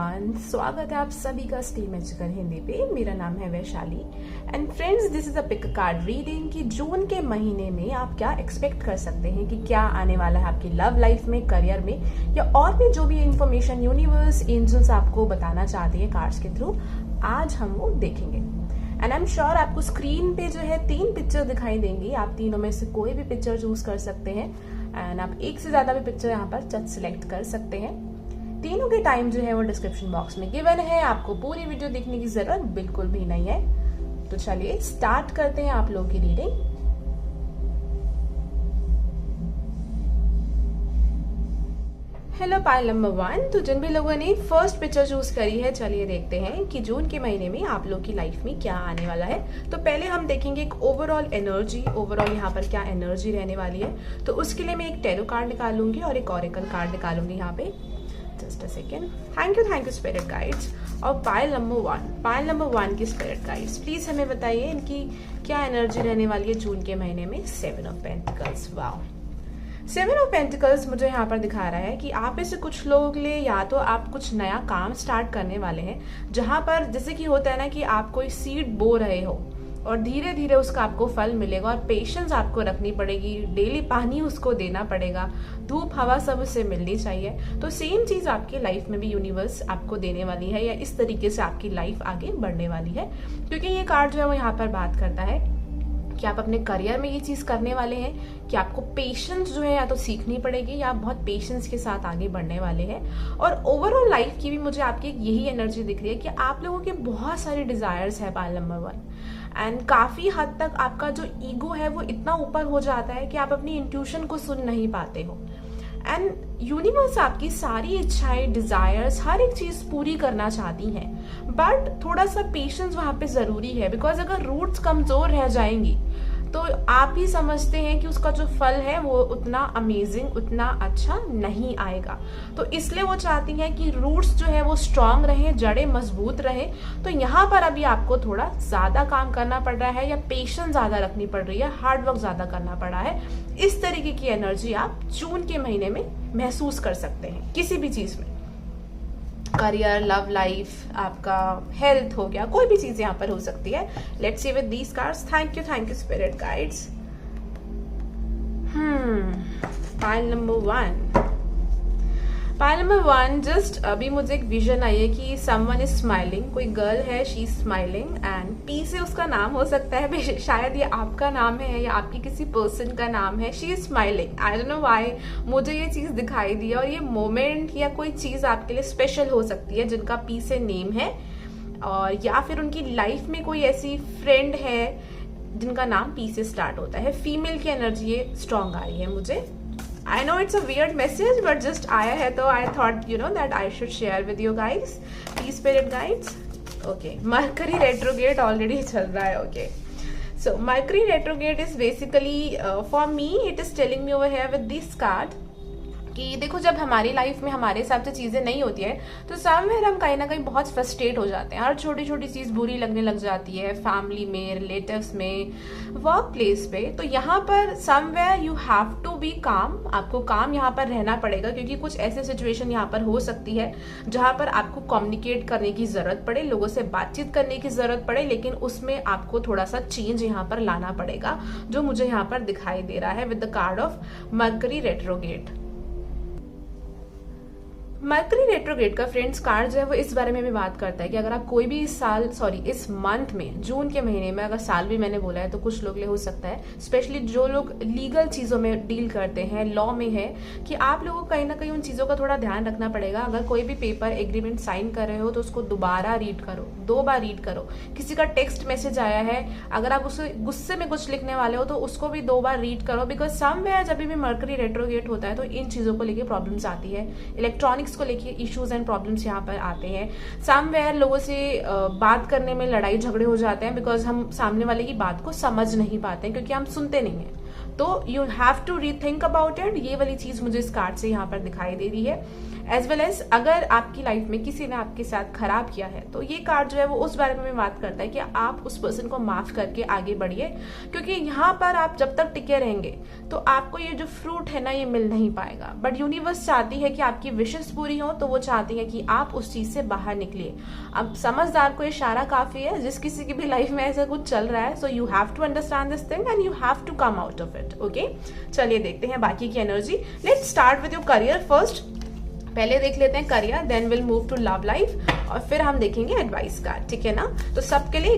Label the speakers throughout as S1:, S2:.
S1: Everyone, स्वागत है आप सभी का स्टे मैजिकल हिंदी पे। मेरा नाम है Vaishali and friends, this is a pick card reading कि जून के महीने में आप क्या एक्सपेक्ट कर सकते हैं कि क्या आने वाला है आपकी लव लाइफ में, करियर में, या और भी जो भी इंफॉर्मेशन यूनिवर्स एंजल्स आपको बताना चाहते हैं कार्ड्स के थ्रू, आज हम वो देखेंगे। एंड आई एम श्योर आपको स्क्रीन पे जो है 3 पिक्चर दिखाई देंगी। आप तीनों में से कोई भी पिक्चर चूज कर सकते हैं एंड आप एक से ज्यादा भी पिक्चर यहाँ पर जज सिलेक्ट कर सकते हैं। तीनों के टाइम जो है वो डिस्क्रिप्शन बॉक्स में गिवन है, आपको पूरी वीडियो देखने की जरूरत बिल्कुल भी नहीं है। तो चलिए स्टार्ट करते हैं आप लोगों की रीडिंग। Hello pile number 1। तो जिन भी लोगों ने फर्स्ट पिक्चर चूज करी है, चलिए देखते हैं कि जून के महीने में आप लोग की लाइफ में क्या आने वाला है। तो पहले हम देखेंगे एक ओवरऑल एनर्जी, ओवरऑल यहाँ पर क्या एनर्जी रहने वाली है। तो उसके लिए मैं एक टैरो कार्ड निकालूंगी और एक ऑरेकल कार्ड निकालूंगी यहाँ पे। Just a second. Thank you spirit guides. और पाइल नंबर 1 की स्पिरिट गाइड्स, प्लीज हमें बताइए इनकी क्या एनर्जी रहने वाली है जून के महीने में। 7 of pentacles. Wow, 7 of pentacles मुझे यहाँ पर दिखा रहा है कि आप में से कुछ लोगों के लिए या तो आप कुछ नया काम स्टार्ट करने वाले हैं, जहां पर जैसे कि होता है ना कि आप कोई सीड बो रहे हो और धीरे धीरे उसका आपको फल मिलेगा और पेशेंस आपको रखनी पड़ेगी, डेली पानी उसको देना पड़ेगा, धूप हवा सब उससे मिलनी चाहिए। तो सेम चीज आपकी लाइफ में भी यूनिवर्स आपको देने वाली है, या इस तरीके से आपकी लाइफ आगे बढ़ने वाली है। क्योंकि ये कार्ड जो है वो यहाँ पर बात करता है कि आप अपने करियर में ये चीज करने वाले हैं कि आपको पेशेंस जो है या तो सीखनी पड़ेगी या आप बहुत पेशेंस के साथ आगे बढ़ने वाले हैं। और ओवरऑल लाइफ की भी मुझे आपकी यही एनर्जी दिख रही है कि आप लोगों के बहुत सारे डिजायर्स है पाइल नंबर 1 एंड काफी हद तक आपका जो ईगो है वो इतना ऊपर हो जाता है कि आप अपनी इंट्यूशन को सुन नहीं पाते हो। एंड यूनिवर्स आपकी सारी इच्छाएं, डिजायर्स, हर एक चीज पूरी करना चाहती हैं, बट थोड़ा सा पेशेंस वहां पे जरूरी है। बिकॉज अगर रूट्स कमजोर रह जाएंगी तो आप ही समझते हैं कि उसका जो फल है वो उतना अमेजिंग, उतना अच्छा नहीं आएगा। तो इसलिए वो चाहती हैं कि रूट्स जो है वो स्ट्रांग रहे, जड़ें मजबूत रहे। तो यहाँ पर अभी आपको थोड़ा ज्यादा काम करना पड़ रहा है या पेशेंस ज्यादा रखनी पड़ रही है, हार्ड वर्क ज्यादा करना पड़ा है। इस तरीके की एनर्जी आप जून के महीने में महसूस कर सकते हैं किसी भी चीज में, करियर, लव लाइफ, आपका हेल्थ हो गया, कोई भी चीज यहाँ पर हो सकती है। Let's see with these cards. Thank you spirit guides. Pile number 1 just अभी मुझे एक विजन आई है कि समवन इज स्माइलिंग, कोई गर्ल है, she is smiling and P से उसका नाम हो सकता है, शायद ये आपका नाम है या आपकी किसी पर्सन का नाम है। She is smiling, I don't know why मुझे ये चीज दिखाई दी है और ये मोमेंट या कोई चीज आपके लिए स्पेशल हो सकती है जिनका पी से नेम है, और या फिर उनकी लाइफ में कोई ऐसी फ्रेंड है जिनका नाम पी से स्टार्ट होता है। फीमेल की एनर्जी ये स्ट्रॉन्ग आ रही है मुझे। I know it's a weird message, but just आया है तो I thought that I should share with you guys. Please spirit guides. Okay, Mercury retrograde already चल रहा है. Okay, so Mercury retrograde is basically for me it is telling me over here with this card कि देखो, जब हमारी life में हमारे हिसाब से चीजें नहीं होती है तो समवेयर हम कहीं ना कहीं बहुत फ्रस्ट्रेट हो जाते हैं। हर छोटी छोटी चीज बुरी लगने लग जाती है, फैमिली में, रिलेटिव्स में, वर्क प्लेस पे। तो यहाँ पर somewhere you have to be calm, आपको काम यहाँ पर रहना पड़ेगा, क्योंकि कुछ ऐसे सिचुएशन यहाँ पर हो सकती है जहां पर आपको कम्युनिकेट करने की जरूरत पड़े, लोगों से बातचीत करने की जरूरत पड़े, लेकिन उसमें आपको थोड़ा सा चेंज यहाँ पर लाना पड़ेगा, जो मुझे यहाँ पर दिखाई दे रहा है with the card of mercury retrograde. Mercury retrograde का फ्रेंड्स कार्ड जो है वो इस बारे में भी बात करता है कि अगर आप कोई भी इस मंथ में, जून के महीने में, अगर साल भी मैंने बोला है तो कुछ लोग लिए हो सकता है, स्पेशली जो लोग लीगल चीजों में डील करते हैं, लॉ में है, कि आप लोगों को कहीं ना कहीं उन चीजों का थोड़ा ध्यान रखना पड़ेगा। अगर कोई भी पेपर एग्रीमेंट साइन कर रहे हो तो उसको दोबारा रीड करो, 2 बार रीड करो। किसी का टेक्स्ट मैसेज आया है, अगर आप उसे गुस्से में कुछ लिखने वाले हो तो उसको भी 2 बार रीड करो, बिकॉज समवेयर जब भी मरकरी रेट्रोग्रेड होता है तो इन चीजों को लेकर प्रॉब्लम्स आती है, इलेक्ट्रॉनिक्स को लेके इश्यूज एंड प्रॉब्लम्स यहाँ पर आते हैं। समवेयर लोगों से बात करने में लड़ाई झगड़े हो जाते हैं, बिकॉज हम सामने वाले की बात को समझ नहीं पाते हैं, क्योंकि हम सुनते नहीं हैं। तो you have to rethink about it. ये वाली चीज मुझे इस कार्ड से यहाँ पर दिखाई दे रही है। एज वेल एज अगर आपकी लाइफ में किसी ने आपके साथ खराब किया है तो ये कार्ड जो है वो उस बारे में भी बात करता है कि आप उस पर्सन को माफ करके आगे बढ़िए, क्योंकि यहाँ पर आप जब तक टिके रहेंगे तो आपको ये जो फ्रूट है ना ये मिल नहीं पाएगा। बट यूनिवर्स चाहती है कि आपकी विशेष पूरी हो, तो वो चाहती है कि आप उस चीज से बाहर निकलिए। अब समझदार को इशारा काफी है, जिस किसी की भी लाइफ में ऐसा कुछ चल रहा है, so you have to understand this thing and you have to come out of it. Okay, चलिए देखते हैं बाकी की energy. Let's start with your career first. पहले देख लेते हैं career, then will move to love life, और फिर हम देखेंगे एडवाइस कार्ड, ठीक है ना। तो सबके लिए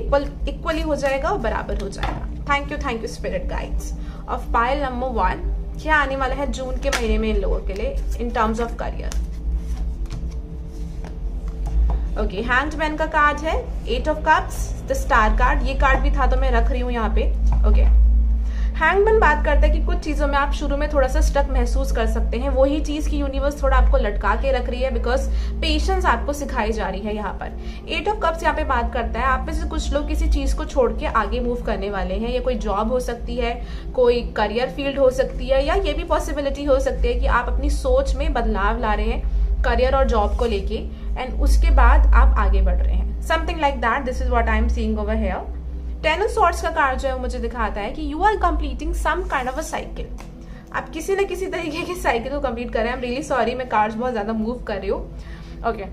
S1: इक्वली हो जाएगा और बराबर हो जाएगा। Thank you spirit guides of pile number 1। क्या आने वाला है जून के महीने में इन लोगों के लिए in terms of career. Okay, hanged man का कार्ड है, 8 of cups, the star card. ये कार्ड भी था तो मैं रख रही हूँ यहाँ पे। ओके, हैंगमैन बात करता है कि कुछ चीजों में आप शुरू में थोड़ा सा स्टक महसूस कर सकते हैं। वही चीज की यूनिवर्स थोड़ा आपको लटका के रख रही है, बिकॉज पेशेंस आपको सिखाई जा रही है यहाँ पर। 8 ऑफ कप्स यहाँ पे बात करता है आप में से कुछ लोग किसी चीज को छोड़ के आगे मूव करने वाले हैं। ये कोई जॉब हो सकती है, कोई करियर फील्ड हो सकती है, या ये भी पॉसिबिलिटी हो सकती है कि आप अपनी सोच में बदलाव ला रहे हैं करियर और जॉब को लेके, एंड उसके बाद आप आगे बढ़ रहे हैं। Something like that, this is what I am seeing over here. 10 of swords का कार्ड जो है मुझे दिखाता है कि you are completing some kind of a cycle. आप किसी न किसी तरीके की साइकिल को कंप्लीट कर रहे हैं। आई एम रियली सॉरी, मैं कार्ड्स बहुत ज्यादा मूव कर रही हूँ। ओके,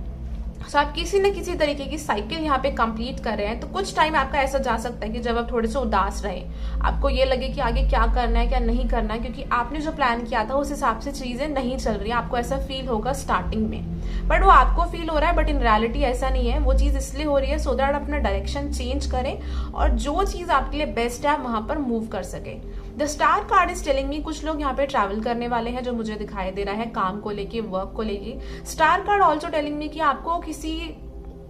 S1: सो आप किसी न किसी तरीके की साइकिल यहाँ पे कंप्लीट कर रहे हैं। तो कुछ टाइम आपका ऐसा जा सकता है कि जब आप थोड़े से उदास रहे, आपको ये लगे कि आगे क्या करना है क्या नहीं करना है, क्योंकि आपने जो प्लान किया था उस हिसाब से चीजें नहीं चल रही हैं। आपको ऐसा फील होगा स्टार्टिंग में, बट वो आपको फील हो रहा है, बट इन रियलिटी ऐसा नहीं है। वो चीज इसलिए हो रही है सो दैट अपना डायरेक्शन चेंज करें और जो चीज आपके लिए बेस्ट है आप वहां पर मूव कर सके। The star card is telling me कुछ लोग यहाँ पे ट्रैवल करने वाले हैं, जो मुझे दिखाई दे रहा है काम को लेके, वर्क को लेके। Star card also telling me कि आपको किसी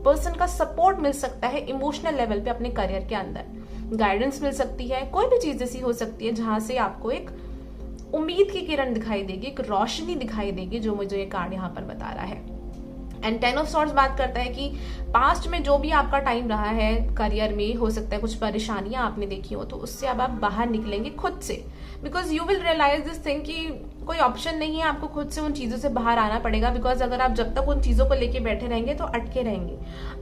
S1: पर्सन का सपोर्ट मिल सकता है इमोशनल लेवल पे अपने करियर के अंदर। गाइडेंस मिल सकती है, कोई भी चीज ऐसी हो सकती है जहां से आपको एक उम्मीद की किरण दिखाई देगी, एक रोशनी दिखाई देगी, जो मुझे ये कार्ड यहाँ पर बता रहा है। एंड 10 ऑफ सॉर्ड्स बात करता है कि पास्ट में जो भी आपका टाइम रहा है करियर में, हो सकता है कुछ परेशानियां आपने देखी हो, तो उससे अब आप बाहर निकलेंगे खुद से, because you will realise this thing कि कोई ऑप्शन नहीं है, आपको खुद से उन चीजों से बाहर आना पड़ेगा। बिकॉज अगर आप जब तक उन चीजों को लेके बैठे रहेंगे तो अटके रहेंगे।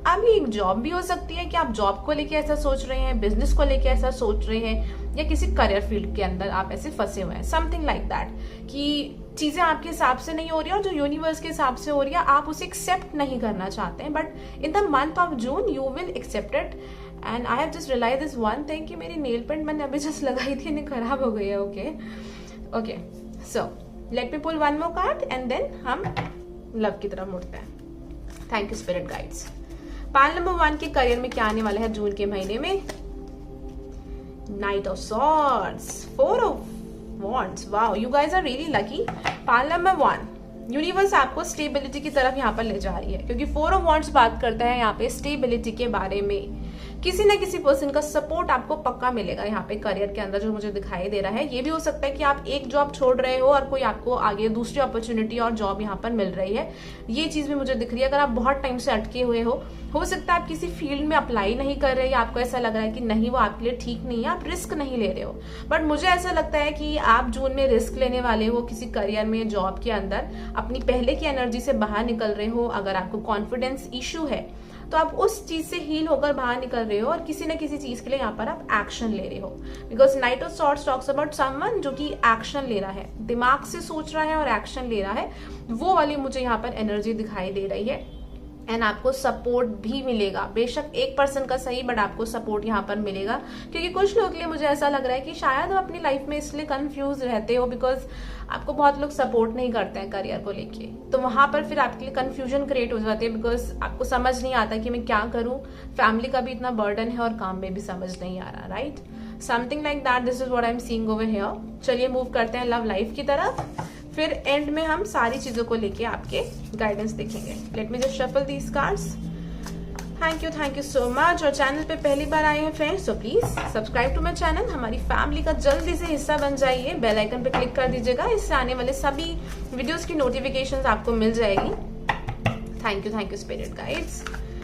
S1: अब ये एक जॉब भी हो सकती है कि आप जॉब को लेके ऐसा सोच रहे हैं, बिजनेस को लेके ऐसा सोच रहे हैं, या किसी करियर फील्ड के अंदर आप ऐसे फंसे हुए हैं। समथिंग लाइक दैट कि चीजें आपके हिसाब से नहीं हो रही है और जो यूनिवर्स के हिसाब से हो रही है आप उसे एक्सेप्ट नहीं करना चाहते हैं, but in the month of June you will accept it. And I have just realise this one thing कि मेरी नेल पेंट मैंने अभी जस्ट लगाई थी, इन्हें खराब हो गई है। Okay, so let me pull one more card and then हम लव की तरफ मुड़ते हैं। Thank you spirit guides. Pile number 1 के करियर में क्या आने वाला है जून के महीने में। Knight of swords, 4 of wands. Wow, you guys are really lucky. Pile number 1, universe आपको स्टेबिलिटी की तरफ यहाँ पर ले जा रही है, क्योंकि 4 ऑफ वॉन्ड्स बात करता है यहाँ पे स्टेबिलिटी के बारे में। किसी न किसी पर्सन का सपोर्ट आपको पक्का मिलेगा यहाँ पे करियर के अंदर, जो मुझे दिखाई दे रहा है। ये भी हो सकता है कि आप एक जॉब छोड़ रहे हो और कोई आपको आगे दूसरी अपॉर्चुनिटी और जॉब यहाँ पर मिल रही है, ये चीज भी मुझे दिख रही है। अगर आप बहुत टाइम से अटके हुए हो सकता है आप किसी फील्ड में अप्लाई नहीं कर रहे, या आपको ऐसा लग रहा है कि नहीं वो आपके लिए ठीक नहीं है, आप रिस्क नहीं ले रहे हो। बट मुझे ऐसा लगता है कि आप जून में रिस्क लेने वाले हो किसी करियर में, जॉब के अंदर, अपनी पहले की एनर्जी से बाहर निकल रहे हो। अगर आपको कॉन्फिडेंस इशू है तो आप उस चीज से हील होकर बाहर निकल रहे हो और किसी न किसी चीज के लिए यहाँ पर आप एक्शन ले रहे हो। Because night of swords talks about someone जो कि एक्शन ले रहा है, दिमाग से सोच रहा है और एक्शन ले रहा है। वो वाली मुझे यहाँ पर एनर्जी दिखाई दे रही है। एंड आपको सपोर्ट भी मिलेगा, बेशक एक पर्सन का सही, बट आपको सपोर्ट यहाँ पर मिलेगा। क्योंकि कुछ लोगों के लिए मुझे ऐसा लग रहा है कि शायद आप अपनी लाइफ में इसलिए कंफ्यूज रहते हो बिकॉज आपको बहुत लोग सपोर्ट नहीं करते हैं करियर को लेके, तो वहां पर फिर आपके लिए कंफ्यूजन क्रिएट हो जाती है, बिकॉज आपको समझ नहीं आता कि मैं क्या करूं, फैमिली का भी इतना बर्डन है और काम में भी समझ नहीं आ रहा, right? Something like that, this is what I am seeing over here. चलिए मूव करते हैं लव लाइफ की तरफ, फिर एंड में हम सारी चीजों को लेके आपके गाइडेंस देखेंगे। Let me just shuffle these cards. Thank you so much. और चैनल पे पहली बार आए हैं फ्रेंड्स तो please subscribe to my channel, हमारी फैमिली का जल्दी से हिस्सा बन जाइए। बेल आइकन पे क्लिक कर दीजिएगा, इससे आने वाले सभी वीडियोस की नोटिफिकेशंस आपको मिल जाएगी। Thank you spirit guides.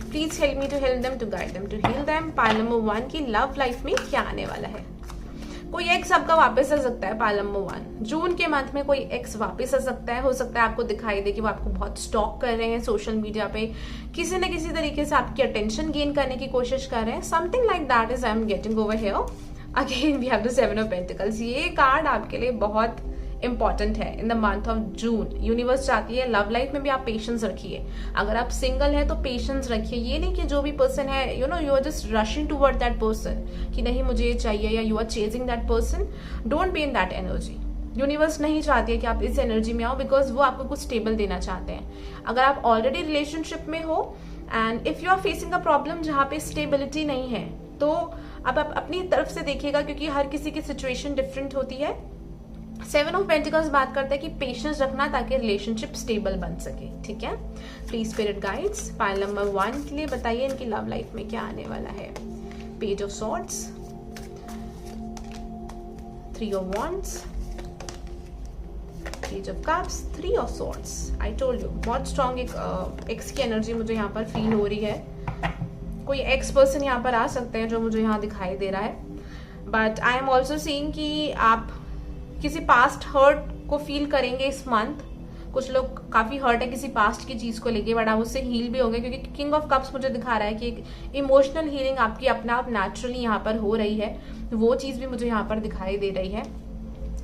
S1: Please help me to help them, to guide them, to heal them. Pile number 1 की लव लाइफ में क्या आने वाला है। कोई एक्स आपका वापस आ सकता है पाइल नंबर 1। जून के मंथ में कोई एक्स वापस आ सकता है। हो सकता है आपको दिखाई दे कि वो आपको बहुत स्टॉक कर रहे हैं सोशल मीडिया पे, किसी न किसी तरीके से आपकी अटेंशन गेन करने की कोशिश कर रहे हैं। Something like that is I am getting over here. Again we have the 7 of pentacles. ये कार्ड आपके लिए बहुत इंपॉर्टेंट है in the month of June. Universe चाहती है लव लाइफ में भी आप पेशेंस रखिए। अगर आप सिंगल है तो पेशेंस रखिए। ये नहीं कि जो भी पर्सन है you are just rushing toward that person कि नहीं मुझे ये चाहिए, या you are chasing that person. Don't be in that energy. Universe नहीं चाहती है कि आप इस एनर्जी में आओ, बिकॉज वो आपको कुछ स्टेबल देना चाहते हैं। अगर आप ऑलरेडी रिलेशनशिप में हो and if you are facing a problem जहाँ पे स्टेबिलिटी नहीं है, तो अब आप अपनी तरफ से देखिएगा, क्योंकि हर किसी की सिचुएशन डिफरेंट होती है। 7 ऑफ पेंटिकल्स बात करते हैं कि पेशेंस रखना ताकि रिलेशनशिप स्टेबल बन सके। ठीक है, please spirit guides pile number 1 के लिए बताइए इनकी लव लाइफ में क्या आने वाला है। Page of swords, 3 of wands, page of cups, 3 of swords. I told you बहुत स्ट्रॉन्ग एक एक्स की एनर्जी मुझे यहाँ पर फील हो रही है। कोई एक्स पर्सन यहाँ पर आ सकते हैं जो मुझे यहाँ दिखाई दे रहा है। But I am also seeing कि आप किसी पास्ट हर्ट को फील करेंगे इस मंथ। कुछ लोग काफी हर्ट है किसी पास्ट की चीज को लेके, बट आप उससे हील भी होंगे, क्योंकि किंग ऑफ कप्स मुझे दिखा रहा है कि एक इमोशनल हीलिंग आपकी अपना आप नेचुरली यहाँ पर हो रही है। वो चीज भी मुझे यहाँ पर दिखाई दे रही है।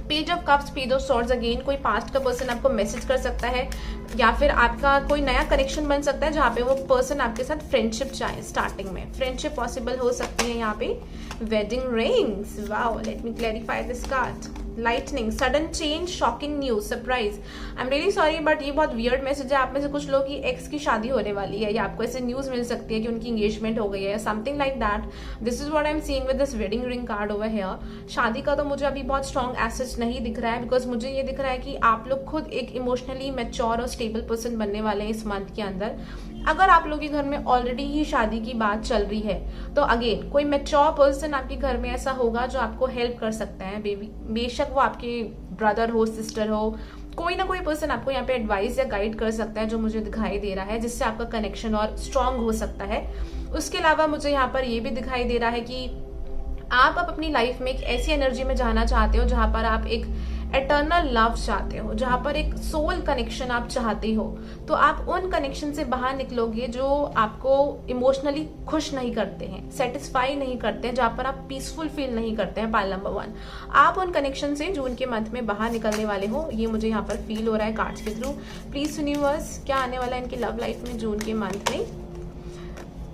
S1: Page of cups, page of swords, again कोई पास्ट का पर्सन आपको मैसेज कर सकता है, या फिर आपका कोई नया कनेक्शन बन सकता है जहाँ पे वो पर्सन आपके साथ फ्रेंडशिप चाहे। स्टार्टिंग में फ्रेंडशिप पॉसिबल हो सकती है यहाँ पे। Wedding rings, wow, let me clarify this card. Lightning, sudden change, shocking news, surprise. I am really sorry but ये बहुत वियर्ड मैसेज है। आप में से कुछ लोग की एक्स की शादी होने वाली है, या आपको ऐसे न्यूज मिल सकती है कि उनकी एंगेजमेंट हो गई है, something like that. This is what I am seeing with this wedding ring card over here. शादी का तो मुझे अभी बहुत स्ट्रॉन्ग एसेज नहीं दिख रहा है, बिकॉज मुझे ये दिख रहा है कि आप लोग खुद एक इमोशनली मैच्योर और स्टेबल पर्सन बनने वाले हैं इस मंथ के अंदर। अगर आप लोग के घर में ऑलरेडी ही शादी की बात चल रही है तो अगेन कोई मैच्योर पर्सन आपके घर में ऐसा होगा जो आपको हेल्प कर सकता है। बेशक वो आपके ब्रदर हो, सिस्टर हो, कोई ना कोई पर्सन आपको यहाँ पे एडवाइस या गाइड कर सकता है, जो मुझे दिखाई दे रहा है, जिससे आपका कनेक्शन और स्ट्रांग हो सकता है। उसके अलावा मुझे यहाँ पर ये भी दिखाई दे रहा है कि आप अपनी लाइफ में एक ऐसी एनर्जी में जाना चाहते हो जहां पर आप एक एटर्नल लव चाहते हो, जहां पर एक सोल कनेक्शन आप चाहते हो। तो आप उन कनेक्शन से बाहर निकलोगे जो आपको इमोशनली खुश नहीं करते हैं, सेटिस्फाई नहीं करते हैं, जहां पर आप पीसफुल फील नहीं करते हैं। पाइल नंबर 1, आप उन कनेक्शन से जून के मंथ में बाहर निकलने वाले हो, ये मुझे यहाँ पर फील हो रहा है कार्ड्स के थ्रू। प्लीज यूनिवर्स, क्या आने वाला है इनकी लव लाइफ में जून के मंथ में।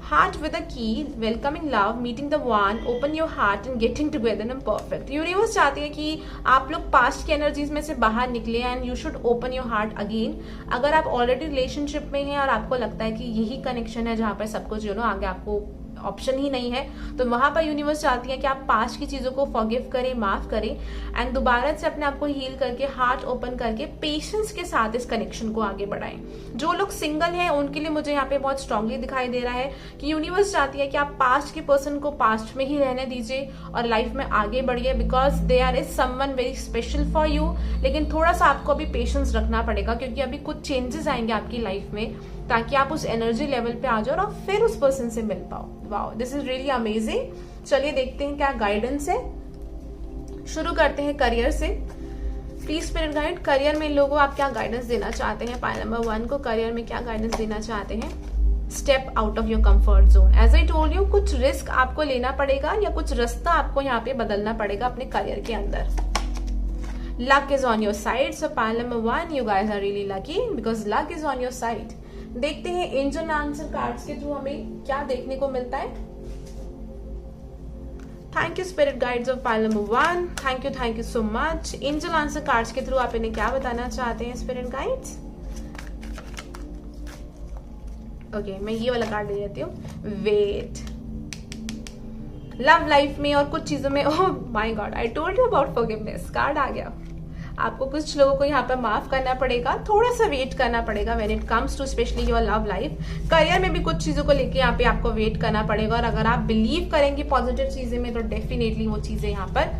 S1: Heart with a key, welcoming love, meeting the one, open your heart and getting together and perfect. Universe चाहती है कि आप लोग पास्ट की एनर्जीज में से बाहर निकले and you should open your heart again. अगर आप ऑलरेडी रिलेशनशिप में हैं और आपको लगता है कि यही कनेक्शन है जहाँ पर सब कुछ आगे आपको ऑप्शन ही नहीं है, तो वहां पर यूनिवर्स चाहती है कि आप पास्ट की चीजों को फॉरगिव करें, माफ करें एंड दोबारा से अपने आप को हील करके हार्ट ओपन करके पेशेंस के साथ इस कनेक्शन को आगे बढ़ाएं। जो लोग सिंगल हैं उनके लिए मुझे यहाँ पे बहुत स्ट्रांगली दिखाई दे रहा है कि यूनिवर्स चाहती है कि आप पास्ट के पर्सन को पास्ट में ही रहने दीजिए और लाइफ में आगे बढ़िए, because they are is someone very special for you. लेकिन थोड़ा सा आपको अभी पेशेंस रखना पड़ेगा, क्योंकि अभी कुछ चेंजेस आएंगे आपकी लाइफ में, ताकि आप उस एनर्जी लेवल पे आ जाओ और फिर उस पर्सन से मिल पाओ। Wow, this is really amazing. चलिए देखते हैं क्या गाइडेंस है। शुरू करते हैं करियर से। प्लीज स्पिरिट गाइड, करियर में इन लोगों आप क्या गाइडेंस देना चाहते हैं। पाइल नंबर 1 को करियर में क्या गाइडेंस देना चाहते हैं। Step out of your comfort zone. As I told you, कुछ रिस्क आपको लेना पड़ेगा या कुछ रास्ता आपको यहाँ पे बदलना पड़ेगा अपने करियर के अंदर। Luck is on your side. So pile number 1, you guys are really lucky because luck is on your side. देखते हैं एंजल आंसर कार्ड्स के थ्रू हमें क्या देखने को मिलता है। Thank you spirit guides of pile number 1, thank you so much. Angel answer cards के थ्रू आप इन्हें क्या बताना चाहते हैं स्पिरिट गाइड्स। ओके, मैं ये वाला कार्ड ले लेती हूँ। वेट, लव लाइफ में और कुछ चीजों में, oh my god, I told you about forgiveness card आ गया। आपको कुछ लोगों को यहाँ पर माफ करना पड़ेगा, थोड़ा सा वेट करना पड़ेगा when it comes to specially your love life. Career में भी कुछ चीजों को लेके यहाँ पे आपको वेट करना पड़ेगा, और अगर आप बिलीव करेंगे पॉजिटिव चीजें में तो डेफिनेटली वो चीजें यहाँ पर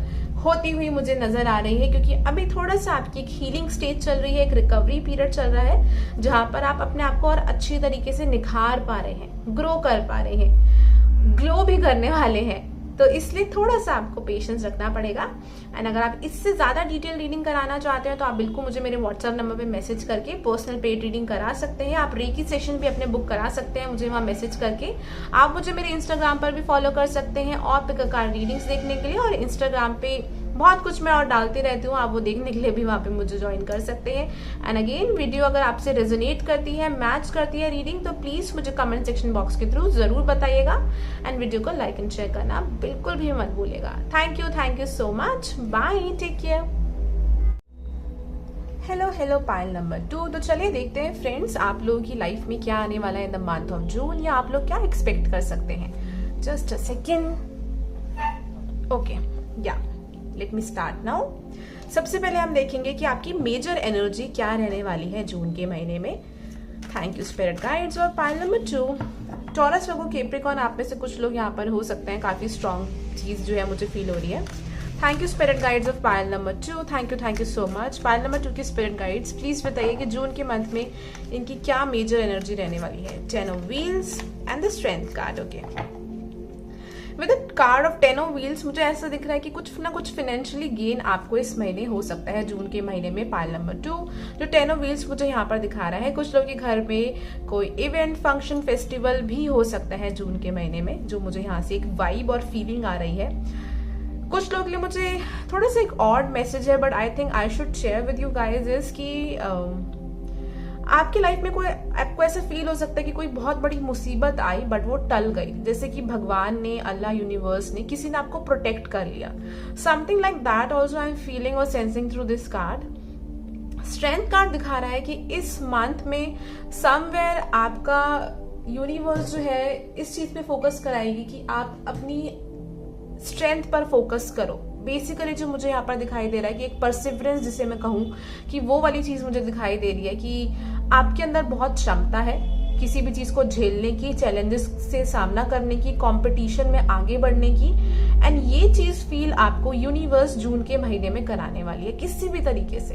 S1: होती हुई मुझे नजर आ रही है, क्योंकि अभी थोड़ा सा आपकी एक हीलिंग स्टेज चल रही है, एक रिकवरी पीरियड चल रहा है, जहां पर आप अपने आप को और अच्छी तरीके से निखार पा रहे हैं, ग्रो कर पा रहे हैं, ग्लो भी करने वाले हैं। तो इसलिए थोड़ा सा आपको पेशेंस रखना पड़ेगा। एंड अगर आप इससे ज़्यादा डिटेल रीडिंग कराना चाहते हैं तो आप बिल्कुल मुझे मेरे व्हाट्सएप नंबर पे मैसेज करके पर्सनल पेड रीडिंग करा सकते हैं। आप रेकी सेशन भी अपने बुक करा सकते हैं मुझे वहाँ मैसेज करके। आप मुझे मेरे इंस्टाग्राम पर भी फॉलो कर सकते हैं और पिक कार्ड रीडिंग्स देखने के लिए, और इंस्टाग्राम पे बहुत कुछ मैं और डालती रहती हूँ, आप वो देखने के लिए भी वहाँ पे मुझे ज्वाइन कर सकते हैं। एंड अगेन वीडियो अगर आपसे रेजोनेट करती है, मैच करती है रीडिंग, तो प्लीज मुझे कमेंट सेक्शन बॉक्स के थ्रू जरूर बताइएगा। एंड वीडियो को लाइक एंड शेयर करना बिल्कुल भी मत भूलिएगा। Thank you so much, bye, take care. Hello pile number 2। तो चलिए देखते हैं फ्रेंड्स आप लोगों की लाइफ में क्या आने वाला है इन द मंथ ऑफ जून, या आप लोग क्या एक्सपेक्ट कर सकते हैं। Just a second. ओके, या लेट मी स्टार्ट नाउ। सबसे पहले हम देखेंगे कि आपकी मेजर एनर्जी क्या रहने वाली है जून के महीने में। Thank you spirit guides. और पाइल नंबर 2, टॉरस, वर्गो, कैप्रिकॉर्न, आप में से कुछ लोग यहाँ पर हो सकते हैं। काफी स्ट्रॉन्ग चीज जो है मुझे फील हो रही है। Thank you spirit guides of pile number 2, thank you so much. Pile number 2 की स्पिरिट गाइड्स प्लीज बताइए कि जून के मंथ में इनकी क्या मेजर एनर्जी रहने वाली है। 10 of wheels and the strength card. Okay, with the card of 10 of wheels मुझे ऐसा दिख रहा है कि कुछ ना कुछ फाइनेंशियली गेन आपको इस महीने हो सकता है जून के महीने में। पाइल नंबर 2 जो 10 ऑफ व्हील्स मुझे यहाँ पर दिखा रहा है, कुछ लोगों के घर में कोई इवेंट, फंक्शन, फेस्टिवल भी हो सकता है जून के महीने में, जो मुझे यहाँ से एक वाइब और फीलिंग आ रही है। कुछ लोग के लिए मुझे थोड़ा सा एक ऑड मैसेज है, but I think I should share with you guys is कि आपकी लाइफ में कोई आपको ऐसा फील हो सकता है कि कोई बहुत बड़ी मुसीबत आई बट वो टल गई, जैसे कि भगवान ने, अल्लाह, यूनिवर्स ने, किसी ने आपको प्रोटेक्ट कर लिया। Something like that also I am feeling और sensing through this card. Strength card दिखा रहा है कि इस मंथ में समवेयर आपका यूनिवर्स जो है इस चीज पे फोकस कराएगी कि आप अपनी स्ट्रेंथ पर फोकस करो। बेसिकली जो मुझे यहाँ पर दिखाई दे रहा है कि एक परसिवरेंस जिसे मैं कहूँ कि वो वाली चीज मुझे दिखाई दे रही है कि आपके अंदर बहुत क्षमता है किसी भी चीज को झेलने की, चैलेंजेस से सामना करने की, कंपटीशन में आगे बढ़ने की। एंड ये चीज फील आपको यूनिवर्स जून के महीने में कराने वाली है किसी भी तरीके से।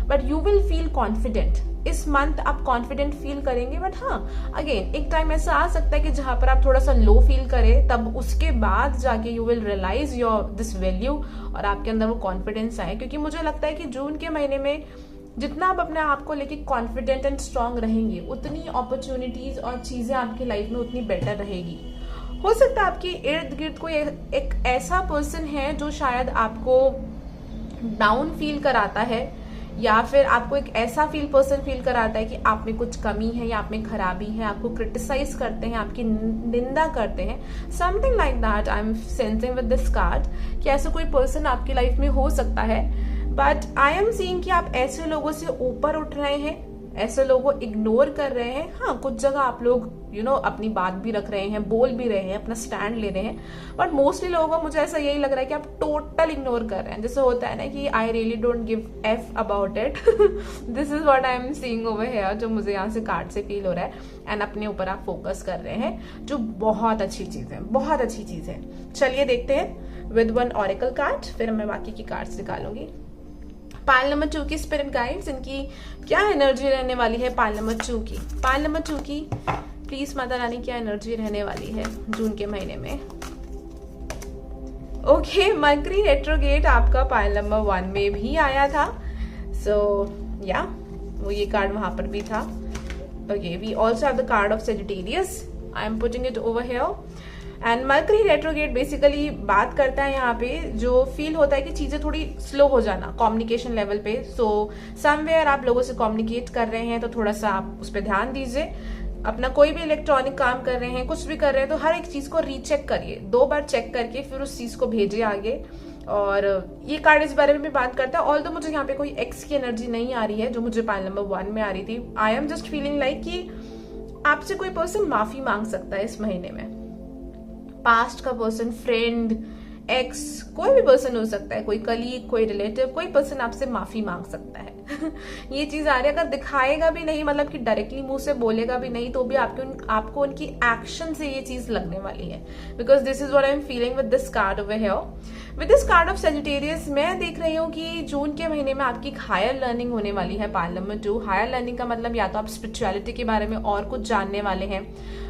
S1: But you will feel confident. इस मंथ आप कॉन्फिडेंट फील करेंगे। बट हाँ, अगेन एक टाइम ऐसा आ सकता है कि जहां पर आप थोड़ा सा लो फील करें, तब उसके बाद जाके you will realise your this value और आपके अंदर वो कॉन्फिडेंस आए। क्योंकि मुझे लगता है कि जून के महीने में जितना आप अपने आप को लेके कॉन्फिडेंट एंड स्ट्रांग रहेंगे, उतनी अपॉर्चुनिटीज और चीजें आपकी लाइफ में उतनी बेटर रहेगी। हो सकता है आपके इर्द गिर्द कोई एक ऐसा पर्सन है जो शायद आपको डाउन फील कराता है, या फिर आपको एक ऐसा पर्सन फील कराता है कि आप में कुछ कमी है या आप में खराबी है, आपको क्रिटिसाइज करते हैं, आपकी निंदा करते हैं। Something like that I am sensing with this card कि ऐसा कोई पर्सन आपकी लाइफ में हो सकता है। बट आई एम सीइंग कि आप ऐसे लोगों से ऊपर उठ रहे हैं, ऐसे लोगों को इग्नोर कर रहे हैं। हाँ, कुछ जगह आप लोग अपनी बात भी रख रहे हैं, बोल भी रहे हैं, अपना स्टैंड ले रहे हैं, बट मोस्टली लोगों को मुझे ऐसा यही लग रहा है कि आप टोटल इग्नोर कर रहे हैं। जैसे होता है ना कि I really don't give F about it. This is what I am seeing over here, जो मुझे यहाँ से कार्ड से फील हो रहा है। एंड अपने ऊपर आप फोकस कर रहे हैं, जो बहुत अच्छी चीज है, बहुत अच्छी चीज है। चलिए देखते हैं विद वन ऑरेकल कार्ड, फिर मैं बाकी की कार्ड्स निकालूंगी। पाइल नंबर 2 की स्पिरिट गाइड्स, इनकी क्या एनर्जी रहने वाली है पाइल नंबर 2 की। पाइल नंबर 2 की प्लीज माता रानी क्या एनर्जी रहने वाली है जून के महीने में। ओके, मरकरी रेट्रोगेट आपका पाइल नंबर 1 में भी आया था। सो या वो ये कार्ड वहां पर भी था। Okay, we also have the card of Sagittarius. I am putting it over here. And Mercury retrograde basically बात करता है यहाँ पे, जो फील होता है कि चीजें थोड़ी स्लो हो जाना कम्युनिकेशन लेवल पे। सो समवेयर आप लोगों से कम्युनिकेट कर रहे हैं तो थोड़ा सा आप उस पर ध्यान दीजिए। अपना कोई भी इलेक्ट्रॉनिक काम कर रहे हैं, कुछ भी कर रहे हैं, तो हर एक चीज को रीचेक करिए, 2 बार चेक करके फिर उस चीज को भेजिए आगे। और ये कार्ड इस बारे में भी बात करता है। ऑल्दो मुझे यहाँ पे कोई एक्स की एनर्जी नहीं आ रही है जो मुझे पाइल नंबर 1 में आ रही थी। आई एम जस्ट फीलिंग लाइक कि आपसे कोई पर्सन माफी मांग सकता है इस महीने में। पास्ट का पर्सन, फ्रेंड, एक्स, कोई भी पर्सन हो सकता है, कोई कलीग, कोई रिलेटिव, कोई पर्सन आपसे माफी मांग सकता है। ये चीज आ रही है। अगर दिखाएगा भी नहीं, मतलब कि डायरेक्टली मुंह से बोलेगा भी नहीं, तो भी आपको उनकी एक्शन से ये चीज लगने वाली है। Because this is what I am feeling with this card over here. With this card of Sagittarius मैं देख रही हूँ कि जून के महीने में आपकी हायर लर्निंग होने वाली है। पाइल नंबर 2, हायर लर्निंग का मतलब या तो आप स्पिरिचुअलिटी के बारे में और कुछ जानने वाले हैं,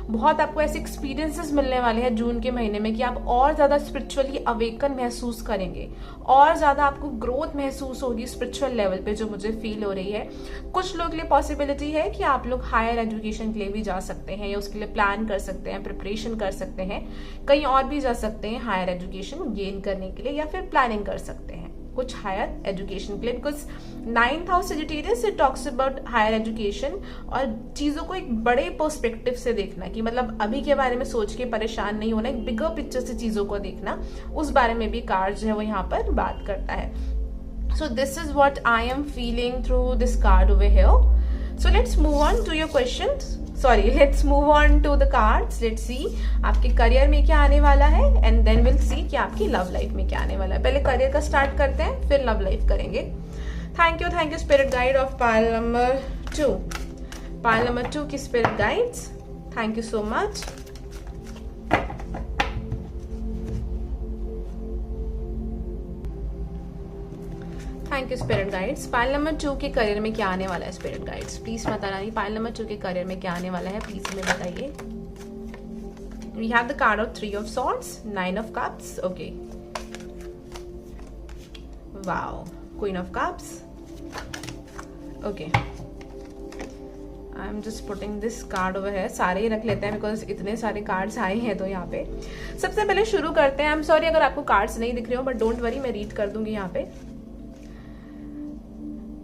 S1: बहुत आपको ऐसे एक्सपीरियंसेस मिलने वाले हैं जून के महीने में कि आप और ज्यादा स्पिरिचुअली अवेकन महसूस करेंगे, और ज्यादा आपको ग्रोथ महसूस होगी स्पिरिचुअल लेवल पे, जो मुझे फील हो रही है। कुछ लोग के लिए पॉसिबिलिटी है कि आप लोग हायर एजुकेशन के लिए भी जा सकते हैं, या उसके लिए प्लान कर सकते हैं, प्रिपरेशन कर सकते हैं, कहीं और भी जा सकते हैं हायर एजुकेशन गेन करने के लिए, या फिर प्लानिंग कर सकते हैं कुछ हायर एजुकेशन के लिए, because 9th house Sagittarius it talks about higher education, और चीजों को एक बड़े पर्सपेक्टिव से देखना, कि मतलब अभी के बारे में सोच के परेशान नहीं होना, एक बिगर पिक्चर से चीजों को देखना, उस बारे में भी कार्ड जो है वो यहाँ पर बात करता है। So this is what I am feeling through this card over here. So let's move on to your questions, sorry let's move on to the cards. Let's see आपके करियर में क्या आने वाला है, एंड देन विल सी कि आपकी love life में क्या आने वाला है। पहले करियर का स्टार्ट करते हैं, फिर लव लाइफ करेंगे। Thank you spirit guide of pile number 2। Pile number 2 की spirit guides, thank you so much. Thank you spirit guides. Pile number 2 के करियर में क्या आने वाला है spirit guides, please Mata Rani pile number 2 के करियर में क्या आने वाला है, प्लीज हमें बताइए। We have the card of 3 of swords, 9 of cups, okay, wow, queen of cups, okay. I am just putting this card over है, सारे ही रख लेते हैं बिकॉज इतने सारे कार्ड्स आए हैं। तो यहाँ पे सबसे पहले शुरू करते हैं। आई एम सॉरी अगर आपको कार्ड्स नहीं दिख रहे हो, बट डोंट वरी, मैं रीड कर दूंगी यहाँ पे।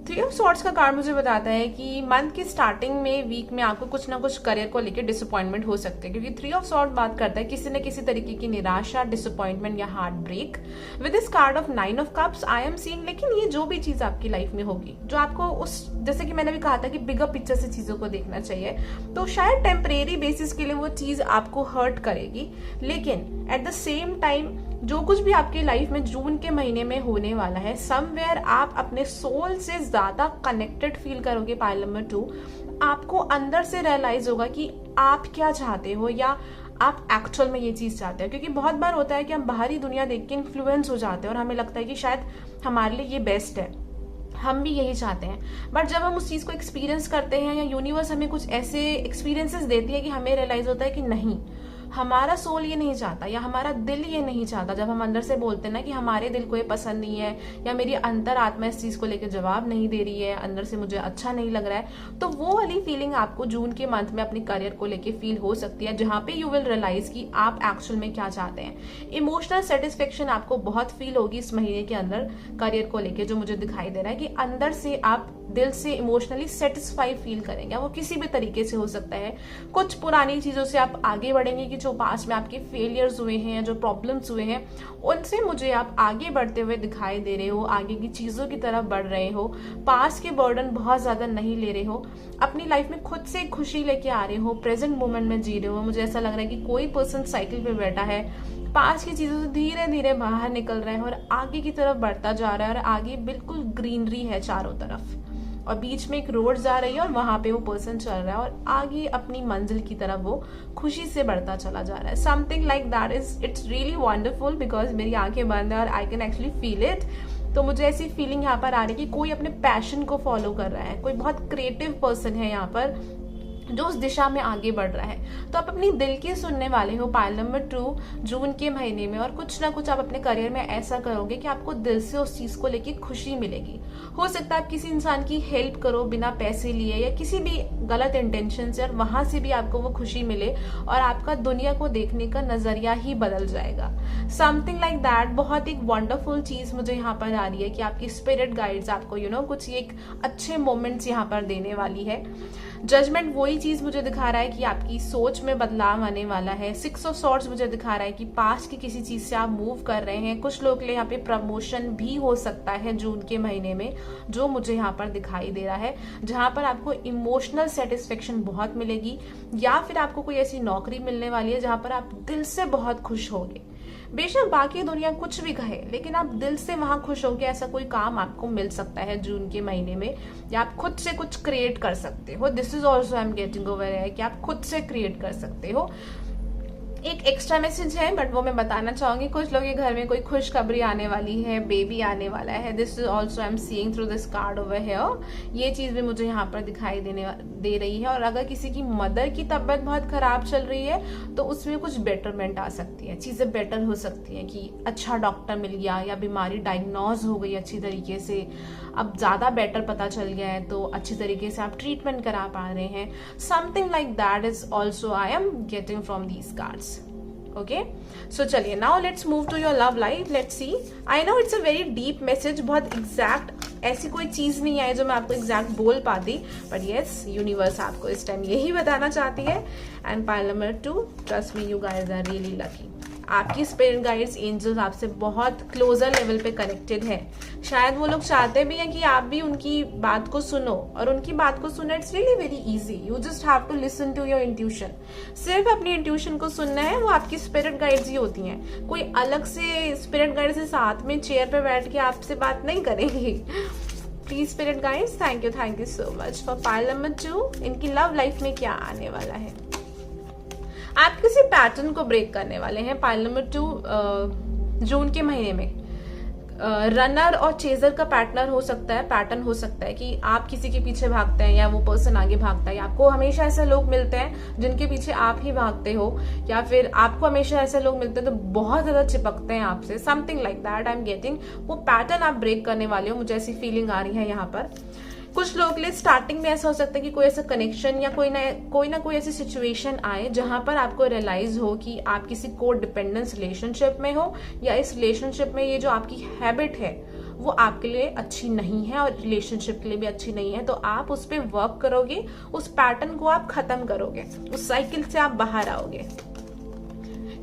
S1: 3 ऑफ सॉर्ड्स का कार्ड मुझे बताता है कि मंथ की स्टार्टिंग में, वीक में आपको कुछ ना कुछ करियर को लेकर डिसअपॉइंटमेंट हो सकते हैं, क्योंकि 3 ऑफ सॉर्ड बात करता है किसी न किसी तरीके की निराशा, डिसअपॉइंटमेंट या heartbreak. With this card of 9 of cups I am seeing, लेकिन ये जो भी चीज आपकी लाइफ में होगी, जो आपको उस, जैसे कि मैंने भी कहा था कि बिगर पिक्चर से चीजों को देखना चाहिए, तो शायद टेम्परेरी बेसिस के लिए वो चीज आपको हर्ट करेगी, लेकिन एट द सेम टाइम जो कुछ भी आपकी लाइफ में जून के महीने में होने वाला है, समवेयर आप अपने सोल से ज्यादा कनेक्टेड फील करोगे। पाइल नंबर 2, आपको अंदर से रियलाइज होगा कि आप क्या चाहते हो, या आप एक्चुअल में ये चीज चाहते हो। क्योंकि बहुत बार होता है कि हम बाहरी दुनिया देख के इन्फ्लुएंस हो जाते हैं और हमें लगता है कि शायद हमारे लिए ये बेस्ट है, हम भी यही चाहते हैं। बट जब हम उस चीज को एक्सपीरियंस करते हैं, या यूनिवर्स हमें कुछ ऐसे एक्सपीरियंसेस देती है कि हमें रियलाइज होता है कि नहीं, हमारा सोल ये नहीं चाहता, या हमारा दिल ये नहीं चाहता। जब हम अंदर से बोलते हैं ना कि हमारे दिल को ये पसंद नहीं है, या मेरी अंतर आत्मा इस चीज को लेकर जवाब नहीं दे रही है, अंदर से मुझे अच्छा नहीं लग रहा है, तो वो वाली फीलिंग आपको जून के मंथ में अपने करियर को लेकर फील हो सकती है, जहां पे यू विल रियलाइज कि आप एक्चुअल में क्या चाहते हैं। इमोशनल सेटिस्फेक्शन आपको बहुत फील होगी इस महीने के अंदर करियर को लेकर, जो मुझे दिखाई दे रहा है कि अंदर से आप दिल से इमोशनली सेटिस्फाई फील करेंगे। वो किसी भी तरीके से हो सकता है, कुछ पुरानी चीजों से आप आगे बढ़ेंगे कि जो पास्ट में आपके फेलियर्स हुए हैं, जो प्रॉब्लम्स हुए हैं, उनसे मुझे आप आगे बढ़ते हुए दिखाई दे रहे हो, आगे की चीजों की तरफ बढ़ रहे हो, पास्ट के बर्डन बहुत ज्यादा नहीं ले रहे हो, अपनी लाइफ में खुद से खुशी लेके आ रहे हो, प्रेजेंट मोमेंट में जी रहे हो। मुझे ऐसा लग रहा है कि कोई पर्सन साइकिल पे बैठा है, पास की चीजों से धीरे धीरे बाहर निकल रहा है और आगे की तरफ बढ़ता जा रहा है, और आगे बिल्कुल ग्रीनरी है चारों तरफ, और बीच में एक रोड जा रही है और वहां पे वो पर्सन चल रहा है और आगे अपनी मंजिल की तरफ वो खुशी से बढ़ता चला जा रहा है। Something like that is, it's really wonderful, because मेरी आंखें बंद है और I can actually feel it. तो मुझे ऐसी फीलिंग यहाँ पर आ रही है कि कोई अपने पैशन को फॉलो कर रहा है, कोई बहुत क्रिएटिव पर्सन है यहाँ पर जो उस दिशा में आगे बढ़ रहा है। तो आप अपनी दिल की सुनने वाले हो पाइल नंबर 2 जून के महीने में, और कुछ ना कुछ आप अपने करियर में ऐसा करोगे कि आपको दिल से उस चीज को लेके खुशी मिलेगी। हो सकता है आप किसी इंसान की हेल्प करो बिना पैसे लिए, या किसी भी गलत इंटेंशन से, और वहां से भी आपको वो खुशी मिले और आपका दुनिया को देखने का नजरिया ही बदल जाएगा। समथिंग लाइक दैट, बहुत एक वंडरफुल चीज मुझे यहाँ पर आ रही है कि आपकी स्पिरिट गाइड्स आपको कुछ एक अच्छे मोमेंट्स यहाँ पर देने वाली है। जजमेंट वही चीज मुझे दिखा रहा है कि आपकी सोच में बदलाव आने वाला है। 6 ऑफ सॉर्ड्स मुझे दिखा रहा है कि पास्ट की किसी चीज से आप मूव कर रहे हैं। कुछ लोग के लिए यहाँ पे प्रमोशन भी हो सकता है जून के महीने में, जो मुझे यहाँ पर दिखाई दे रहा है, जहां पर आपको इमोशनल सेटिस्फेक्शन बहुत मिलेगी, या फिर आपको कोई ऐसी नौकरी मिलने वाली है जहां पर आप दिल से बहुत खुश होगे। बेशक बाकी दुनिया कुछ भी कहे, लेकिन आप दिल से वहां खुश होगे, ऐसा कोई काम आपको मिल सकता है जून के महीने में, या आप खुद से कुछ क्रिएट कर सकते हो। This is also I am getting over है कि आप खुद से क्रिएट कर सकते हो। एक एक्स्ट्रा मैसेज है बट वो मैं बताना चाहूंगी, कुछ लोग के घर में कोई खुशखबरी आने वाली है, बेबी आने वाला है। This is also I am seeing through this card over here. ये चीज भी मुझे यहाँ पर दिखाई दे रही है। और अगर किसी की मदर की तबीयत बहुत खराब चल रही है तो उसमें कुछ बेटरमेंट आ सकती है, चीजें बेटर हो सकती है कि अच्छा डॉक्टर मिल गया या बीमारी डायग्नोज हो गई अच्छी तरीके से, अब ज्यादा बेटर पता चल गया है तो अच्छी तरीके से आप ट्रीटमेंट करा पा रहे हैं। Something like that is also I am getting from these cards. Okay, so चलिए now let's move to your love life. Let's see, I know it's a very deep message, बहुत एग्जैक्ट ऐसी कोई चीज नहीं है जो मैं आपको एग्जैक्ट बोल पाती, बट यस यूनिवर्स आपको इस टाइम यही बताना चाहती है। And pile number 2, trust me you guys are really lucky. आपकी स्पिरिट गाइड्स, एंजल्स आपसे बहुत क्लोजर लेवल पे कनेक्टेड है। शायद वो लोग चाहते भी हैं कि आप भी उनकी बात को सुनो, और उनकी बात को सुनना it's really very easy. You just have to listen to your intuition. सिर्फ अपनी इंट्यूशन को सुनना है, वो आपकी स्पिरिट गाइड्स ही होती हैं। कोई अलग से स्पिरिट गाइड से साथ में चेयर पे बैठ के आपसे बात नहीं करेंगी। Please spirit guides, thank you so much for pile number 2। इनकी लव लाइफ में क्या आने वाला है? आप किसी पैटर्न को ब्रेक करने वाले हैं। पाइल नंबर 2 जून के महीने में रनर और चेजर का पैटर्न हो सकता है कि आप किसी के पीछे भागते हैं या वो पर्सन आगे भागता है, या आपको हमेशा ऐसे लोग मिलते हैं जिनके पीछे आप ही भागते हो, या फिर आपको हमेशा ऐसे लोग मिलते हैं तो बहुत ज्यादा चिपकते हैं आपसे। Something like that I am getting. वो पैटर्न आप ब्रेक करने वाले हो, मुझे ऐसी फीलिंग आ रही है यहाँ पर। कुछ लोग के लिए स्टार्टिंग में ऐसा हो सकता है कि कोई ऐसा कनेक्शन या कोई ना कोई ऐसी सिचुएशन आए जहां पर आपको रियलाइज हो कि आप किसी को डिपेंडेंस रिलेशनशिप में हो, या इस रिलेशनशिप में ये जो आपकी हैबिट है वो आपके लिए अच्छी नहीं है और रिलेशनशिप के लिए भी अच्छी नहीं है। तो आप उस पर वर्क करोगे, उस पैटर्न को आप खत्म करोगे, उस साइकिल से आप बाहर आओगे।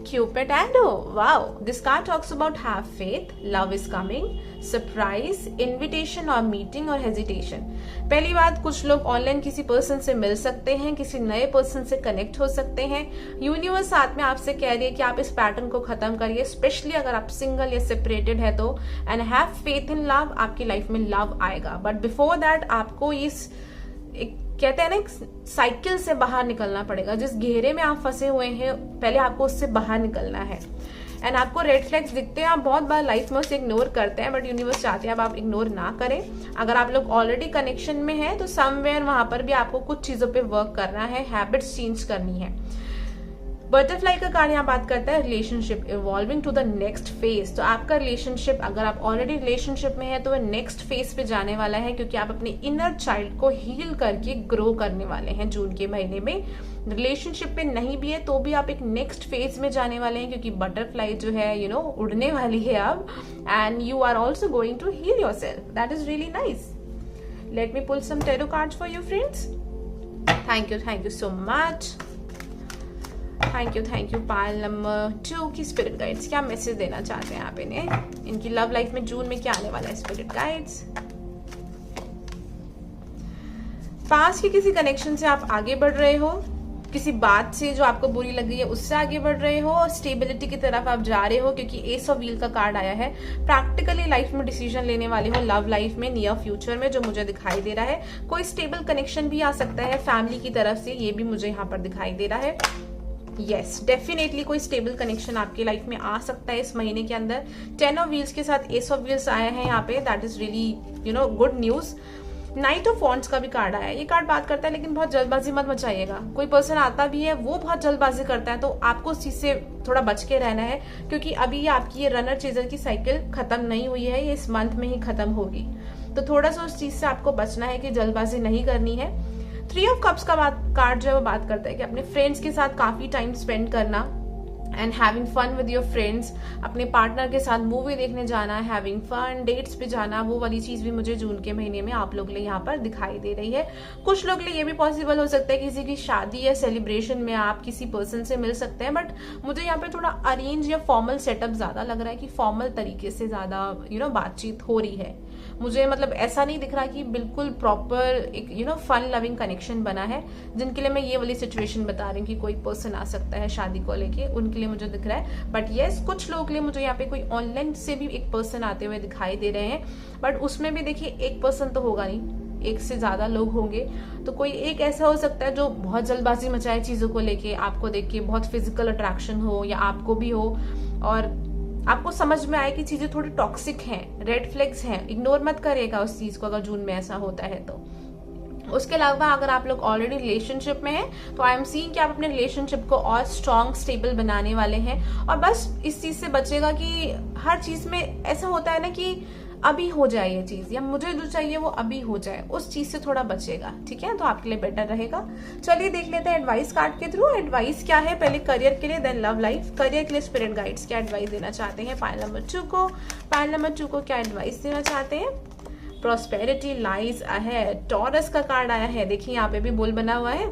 S1: Cupid and wow, this card talks about have faith, love is coming, surprise, invitation और meeting और hesitation। पहली बात, कुछ लोग ऑनलाइन किसी पर्सन से मिल सकते हैं, किसी नए पर्सन से कनेक्ट हो सकते हैं। यूनिवर्स साथ में आपसे कह रही है कि आप इस पैटर्न को खत्म करिए, स्पेशली अगर आप सिंगल या सेपरेटेड है तो। And have faith in love, आपकी लाइफ में लव आएगा, बट बिफोर दैट आपको इस एक कहते हैं ना, एक साइकिल से बाहर निकलना पड़ेगा। जिस घेरे में आप फंसे हुए हैं पहले आपको उससे बाहर निकलना है। एंड आपको रेड फ्लैग्स दिखते हैं, आप बहुत बार लाइफ में उसे इग्नोर करते हैं, बट यूनिवर्स चाहते हैं अब आप इग्नोर ना करें। अगर आप लोग ऑलरेडी कनेक्शन में हैं तो समवेयर वहां पर भी आपको कुछ चीजों पे वर्क करना है, हैबिट्स चेंज करनी है। बटरफ्लाई का कार्ड यहाँ बात करता है relationship evolving to the next phase. तो आपका रिलेशनशिप, अगर आप ऑलरेडी रिलेशनशिप में है तो वह नेक्स्ट फेज पे जाने वाला है, क्योंकि आप अपने इनर चाइल्ड को हील करके ग्रो करने वाले हैं जून के महीने में। रिलेशनशिप में नहीं भी है तो भी आप एक नेक्स्ट फेज में जाने वाले हैं, क्योंकि बटरफ्लाई जो है उड़ने वाली है अब। And you are also going to heal yourself, that is really nice. Let me pull some tarot cards for you friends. Thank you so much. Thank you pile number 2 की spirit guides क्या message देना चाहते हैं आप इन्हें? इनकी love life में जून में क्या आने वाला है स्पिरिट गाइड्स? पास के किसी कनेक्शन से आप आगे बढ़ रहे हो, किसी बात से जो आपको बुरी लग रही है उससे आगे बढ़ रहे हो, और स्टेबिलिटी की तरफ आप जा रहे हो, क्योंकि एस ऑफ व्हील का कार्ड आया है। प्रैक्टिकली लाइफ में डिसीजन लेने वाले हो लव लाइफ में नियर फ्यूचर में, जो मुझे दिखाई दे रहा है। कोई स्टेबल कनेक्शन भी आ सकता है फैमिली की तरफ से, ये भी मुझे यहाँ पर दिखाई दे रहा है। यस, डेफिनेटली कोई स्टेबल कनेक्शन आपकी लाइफ में आ सकता है इस महीने के अंदर। 10 ऑफ व्हील्स के साथ एस ऑफ व्हील्स आया है यहाँ पे, that is really good news. Night of wands का भी कार्ड आया है। ये कार्ड बात करता है लेकिन बहुत जल्दबाजी मत मचाइएगा। कोई पर्सन आता भी है वो बहुत जल्दबाजी करता है, तो आपको उस चीज से थोड़ा बच के रहना है, क्योंकि अभी आपकी ये रनर चेजर की साइकिल खत्म नहीं हुई है, ये इस मंथ में ही खत्म होगी। तो थोड़ा सा उस चीज से आपको बचना है कि जल्दबाजी नहीं करनी है। 3 ऑफ कप्स का कार्ड जो है वो बात करता है कि अपने फ्रेंड्स के साथ काफी टाइम स्पेंड करना and having fun with your friends. अपने पार्टनर के साथ मूवी देखने जाना, हैविंग फन, डेट्स पे जाना, वो वाली चीज भी मुझे जून के महीने में आप लोग के लिए यहाँ पर दिखाई दे रही है। कुछ लोग के लिए ये भी पॉसिबल हो सकता है किसी की शादी या सेलिब्रेशन में आप किसी पर्सन से मिल सकते हैं, बट मुझे यहाँ पे थोड़ा अरेंज या फॉर्मल सेटअप ज्यादा लग रहा है कि फॉर्मल तरीके से ज्यादा बातचीत हो रही है। मुझे मतलब ऐसा नहीं दिख रहा कि बिल्कुल प्रॉपर एक फन लविंग कनेक्शन बना है। जिनके लिए मैं ये वाली सिचुएशन बता रही हूँ कि कोई पर्सन आ सकता है शादी को लेके, उनके लिए मुझे दिख रहा है। बट यस, कुछ लोगों के लिए मुझे यहाँ पे कोई ऑनलाइन से भी एक पर्सन आते हुए दिखाई दे रहे हैं, बट उसमें भी देखिए एक पर्सन तो होगा नहीं, एक से ज्यादा लोग होंगे, तो कोई एक ऐसा हो सकता है जो बहुत जल्दबाजी मचाए चीजों को लेके, आपको देख के बहुत फिजिकल अट्रैक्शन हो या आपको भी हो, और आपको समझ में आए कि चीजें थोड़ी टॉक्सिक हैं, रेड फ्लैग्स हैं, इग्नोर मत करिएगा उस चीज को अगर जून में ऐसा होता है तो। उसके अलावा अगर आप लोग ऑलरेडी रिलेशनशिप में हैं तो आई एम सीइंग कि आप अपने रिलेशनशिप को और स्ट्रॉन्ग स्टेबल बनाने वाले हैं, और बस इस चीज से बचेगा कि हर चीज में ऐसा होता है ना कि अभी हो जाए ये चीज, या मुझे जो चाहिए वो अभी हो जाए, उस चीज से थोड़ा बचेगा, ठीक है, तो आपके लिए बेटर रहेगा। चलिए देख लेते हैं एडवाइस कार्ड के थ्रू एडवाइस क्या है, पहले करियर के लिए, देन लव लाइफ। करियर के लिए स्पिरिट गाइड्स क्या एडवाइस देना चाहते हैं पाइल नंबर 2 को, पाइल नंबर 2 को क्या एडवाइस देना चाहते हैं। प्रोस्पेरिटी लाइज अहेड, टॉरस का कार्ड आया है, देखिए यहाँ पे भी बुल बना हुआ है।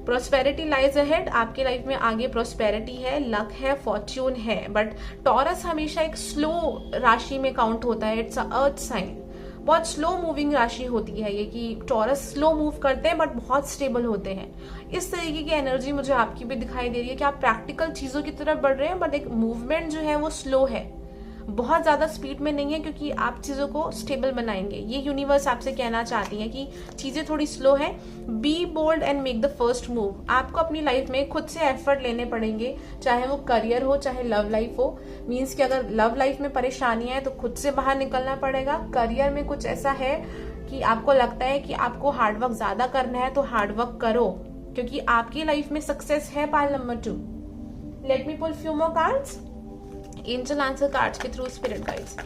S1: प्रोस्पेरिटी लाइज अहेड, आपकी लाइफ में आगे प्रोस्पेरिटी है, लक है, फॉर्च्यून है, बट टॉरस हमेशा एक स्लो राशि में काउंट होता है, इट्स अ अर्थ साइन, बहुत स्लो मूविंग राशि होती है ये, कि टॉरस स्लो मूव करते हैं बट बहुत स्टेबल होते हैं। इस तरीके की एनर्जी मुझे आपकी भी दिखाई दे रही है कि आप प्रैक्टिकल चीजों की तरफ बढ़ रहे हैं, बट एक मूवमेंट जो है वो स्लो है, बहुत ज्यादा स्पीड में नहीं है, क्योंकि आप चीजों को स्टेबल बनाएंगे। ये यूनिवर्स आपसे कहना चाहती है कि चीजें थोड़ी स्लो है, be bold and make the first move. आपको अपनी लाइफ में खुद से एफर्ट लेने पड़ेंगे, चाहे वो करियर हो चाहे लव लाइफ हो। मीन्स कि अगर लव लाइफ में परेशानियां है तो खुद से बाहर निकलना पड़ेगा। करियर में कुछ ऐसा है कि आपको लगता है कि आपको हार्डवर्क ज्यादा करना है तो हार्डवर्क करो, क्योंकि आपकी लाइफ में सक्सेस है। Pile number 2, let me pull few more cards, angel answer cards के थ्रू स्पिरिट गाइड्स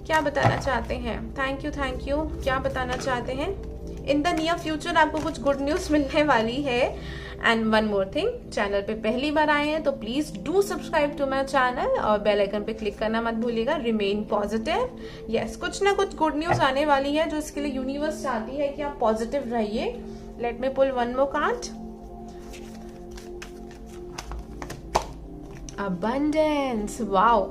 S1: क्या बताना चाहते हैं। थैंक यू, क्या बताना चाहते हैं। इन द नियर फ्यूचर आपको कुछ गुड न्यूज मिलने वाली है। And one more thing, channel पे पहली बार आए हैं तो please do subscribe to my channel और बेल आइकन पे क्लिक करना मत भूलिएगा। रिमेन पॉजिटिव, यस, कुछ ना कुछ गुड न्यूज आने वाली है जो इसके लिए यूनिवर्स चाहती है कि आप पॉजिटिव रहिए। Let me pull one more card, abundance. Wow,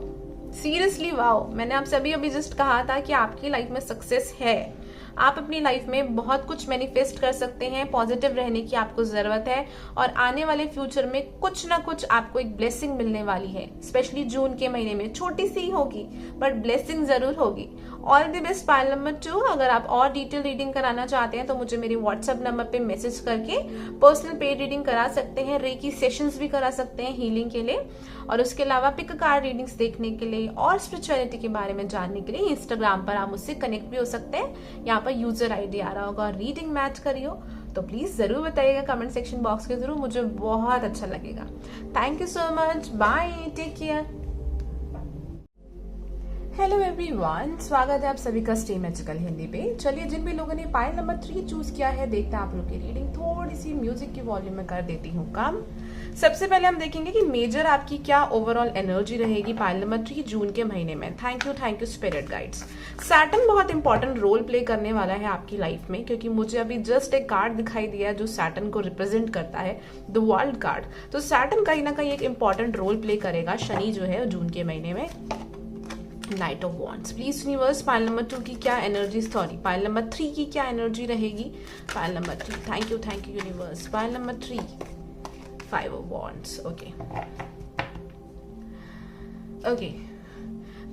S1: seriously wow, मैंने आपसे अभी जस्ट कहा था कि आपकी लाइफ में सक्सेस है, आप अपनी लाइफ में बहुत कुछ मैनिफेस्ट कर सकते हैं। पॉजिटिव रहने की आपको जरूरत है, और आने वाले फ्यूचर में कुछ ना कुछ आपको एक ब्लेसिंग मिलने वाली है, स्पेशली जून के महीने में। छोटी सी ही होगी बट ब्लेसिंग जरूर होगी। All the best pile number 2। अगर आप और डिटेल रीडिंग कराना चाहते हैं तो मुझे मेरे व्हाट्सएप नंबर पे मैसेज करके पर्सनल पेड रीडिंग करा सकते हैं, रेकी सेशंस भी करा सकते हैं हीलिंग के लिए, और उसके अलावा पिक कार्ड रीडिंग्स देखने के लिए और स्पिरिचुअलिटी के बारे में जानने के लिए इंस्टाग्राम पर आप मुझसे कनेक्ट भी हो सकते हैं। यहाँ पर यूजर आईडी आ रहा होगा, रीडिंग मैच करियो तो प्लीज जरूर बताइएगा कमेंट सेक्शन बॉक्स के थ्रू, मुझे बहुत अच्छा लगेगा। Thank you so much, bye, take care. Hello everyone, स्वागत है आप सभी का स्टे मैजिकल हिंदी पे। चलिए, जिन भी लोगों ने पाइल नंबर 3 चूज किया है, देखते हैं आप लोग की रीडिंग। थोड़ी सी म्यूजिक की वॉल्यूम में कर देती हूँ कम। सबसे पहले हम देखेंगे कि मेजर आपकी क्या ओवरऑल एनर्जी रहेगी पाइल नंबर 3 जून के महीने में। Thank you spirit guides. Saturn बहुत इंपॉर्टेंट रोल प्ले करने वाला है आपकी लाइफ में, क्योंकि मुझे अभी जस्ट एक कार्ड दिखाई दिया जो सैटर्न को रिप्रेजेंट करता है, द वर्ल्ड कार्ड। तो सैटर्न कहीं ना कहीं एक इंपॉर्टेंट रोल प्ले करेगा, शनि जो है जून के महीने में। Knight of wands, please universe pile number 2 की क्या एनर्जी, सॉरी पाइल नंबर 3 की क्या एनर्जी रहेगी। Pile number 3, thank you universe. Pile number 3, 5 of wands. Okay,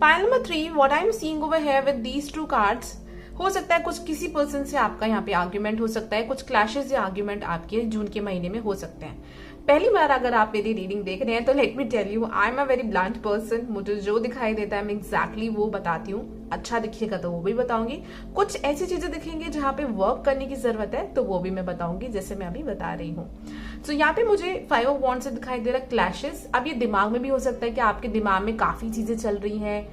S1: pile number 3, what I am seeing over here with these 2 cards, हो सकता है कुछ किसी पर्सन से आपका यहाँ पे आर्ग्यूमेंट हो सकता है, कुछ क्लैशेस या आर्ग्यूमेंट आपके जून के महीने में हो सकते हैं। पहली बार अगर आप मेरी रीडिंग देख रहे हैं तो let me tell you, I am a very blunt person. मुझे जो दिखाई देता है मैं एग्जैक्टली वो बताती हूँ। अच्छा दिखेगा तो वो भी बताऊंगी, कुछ ऐसी चीजें दिखेंगी जहाँ पे वर्क करने की जरूरत है तो वो भी मैं बताऊंगी, जैसे मैं अभी बता रही हूँ। तो यहाँ पे मुझे 5 ऑफ वॉन्ड्स से दिखाई दे रहा है क्लैशेस। अब ये दिमाग में भी हो सकता है कि आपके दिमाग में काफी चीजें चल रही हैं,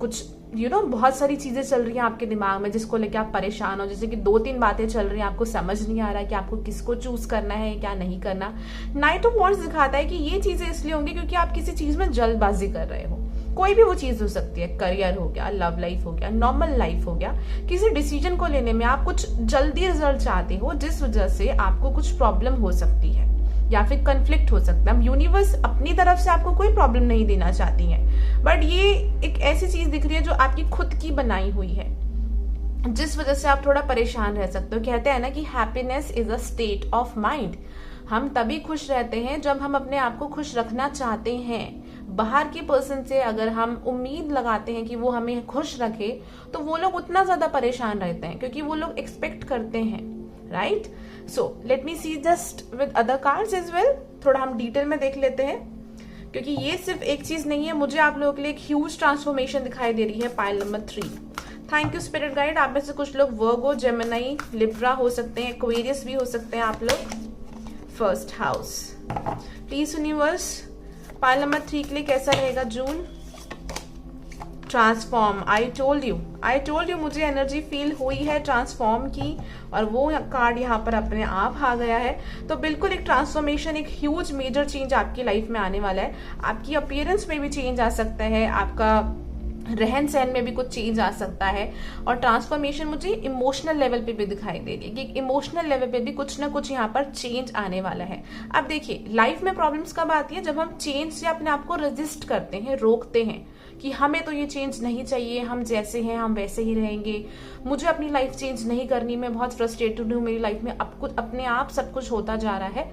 S1: कुछ बहुत सारी चीजें चल रही हैं आपके दिमाग में जिसको लेके आप परेशान हो, जैसे कि 2-3 बातें चल रही हैं, आपको समझ नहीं आ रहा कि आपको किसको चूज करना है क्या नहीं करना। नाइट ऑफ वॉन्ड्स दिखाता है कि ये चीजें इसलिए होंगी क्योंकि आप किसी चीज में जल्दबाजी कर रहे हो। कोई भी वो चीज हो सकती है, करियर हो गया, लव लाइफ हो गया, नॉर्मल लाइफ हो गया। किसी डिसीजन को लेने में आप कुछ जल्दी रिजल्ट चाहते हो, जिस वजह से आपको कुछ प्रॉब्लम हो सकती है या फिर कंफ्लिक्ट हो सकता है। यूनिवर्स अपनी तरफ से आपको कोई प्रॉब्लम नहीं देना चाहती है, बट ये एक ऐसी चीज दिख रही है जो आपकी खुद की बनाई हुई है, जिस वजह से आप थोड़ा परेशान रह सकते हो। कहते हैं ना कि happiness is a state of mind. हम तभी खुश रहते हैं जब हम अपने आप को खुश रखना चाहते हैं। बाहर के पर्सन से अगर हम उम्मीद लगाते हैं कि वो हमें खुश रखे, तो वो लोग उतना ज्यादा परेशान रहते हैं, क्योंकि वो लोग एक्सपेक्ट करते हैं, right? So let me see just with other cards as well. थोड़ा हम डिटेल में देख लेते हैं, क्योंकि ये सिर्फ एक चीज नहीं है, मुझे आप लोगों के लिए एक ह्यूज ट्रांसफॉर्मेशन दिखाई दे रही है pile number 3। Thank you spirit guide. आप में से कुछ लोग वर्गो, जेमिनी, लिब्रा हो सकते हैं, एक्वेरियस भी हो सकते हैं आप लोग। First house, please universe, pile number 3 के लिए कैसा रहेगा जून? ट्रांसफॉर्म, आई टोल्ड यू, मुझे एनर्जी फील हुई है ट्रांसफॉर्म की, और वो कार्ड यहाँ पर अपने आप आ गया है। तो बिल्कुल एक ट्रांसफॉर्मेशन, एक ह्यूज मेजर चेंज आपकी लाइफ में आने वाला है। आपकी अपीयरेंस में भी चेंज आ सकता है, आपका रहन सहन में भी कुछ चेंज आ सकता है, और ट्रांसफॉर्मेशन मुझे इमोशनल लेवल पे भी दिखाई दे रही है कि इमोशनल लेवल पे भी कुछ ना कुछ यहाँ पर चेंज आने वाला है। अब देखिए, लाइफ में प्रॉब्लम्स कब आती है? जब हम चेंज से अपने आप को रेजिस्ट करते हैं, रोकते हैं कि हमें तो ये चेंज नहीं चाहिए, हम जैसे हैं हम वैसे ही रहेंगे, मुझे अपनी लाइफ चेंज नहीं करनी, मैं बहुत फ्रस्ट्रेटेड हूँ, मेरी लाइफ में अब कुछ अपने आप सब कुछ होता जा रहा है।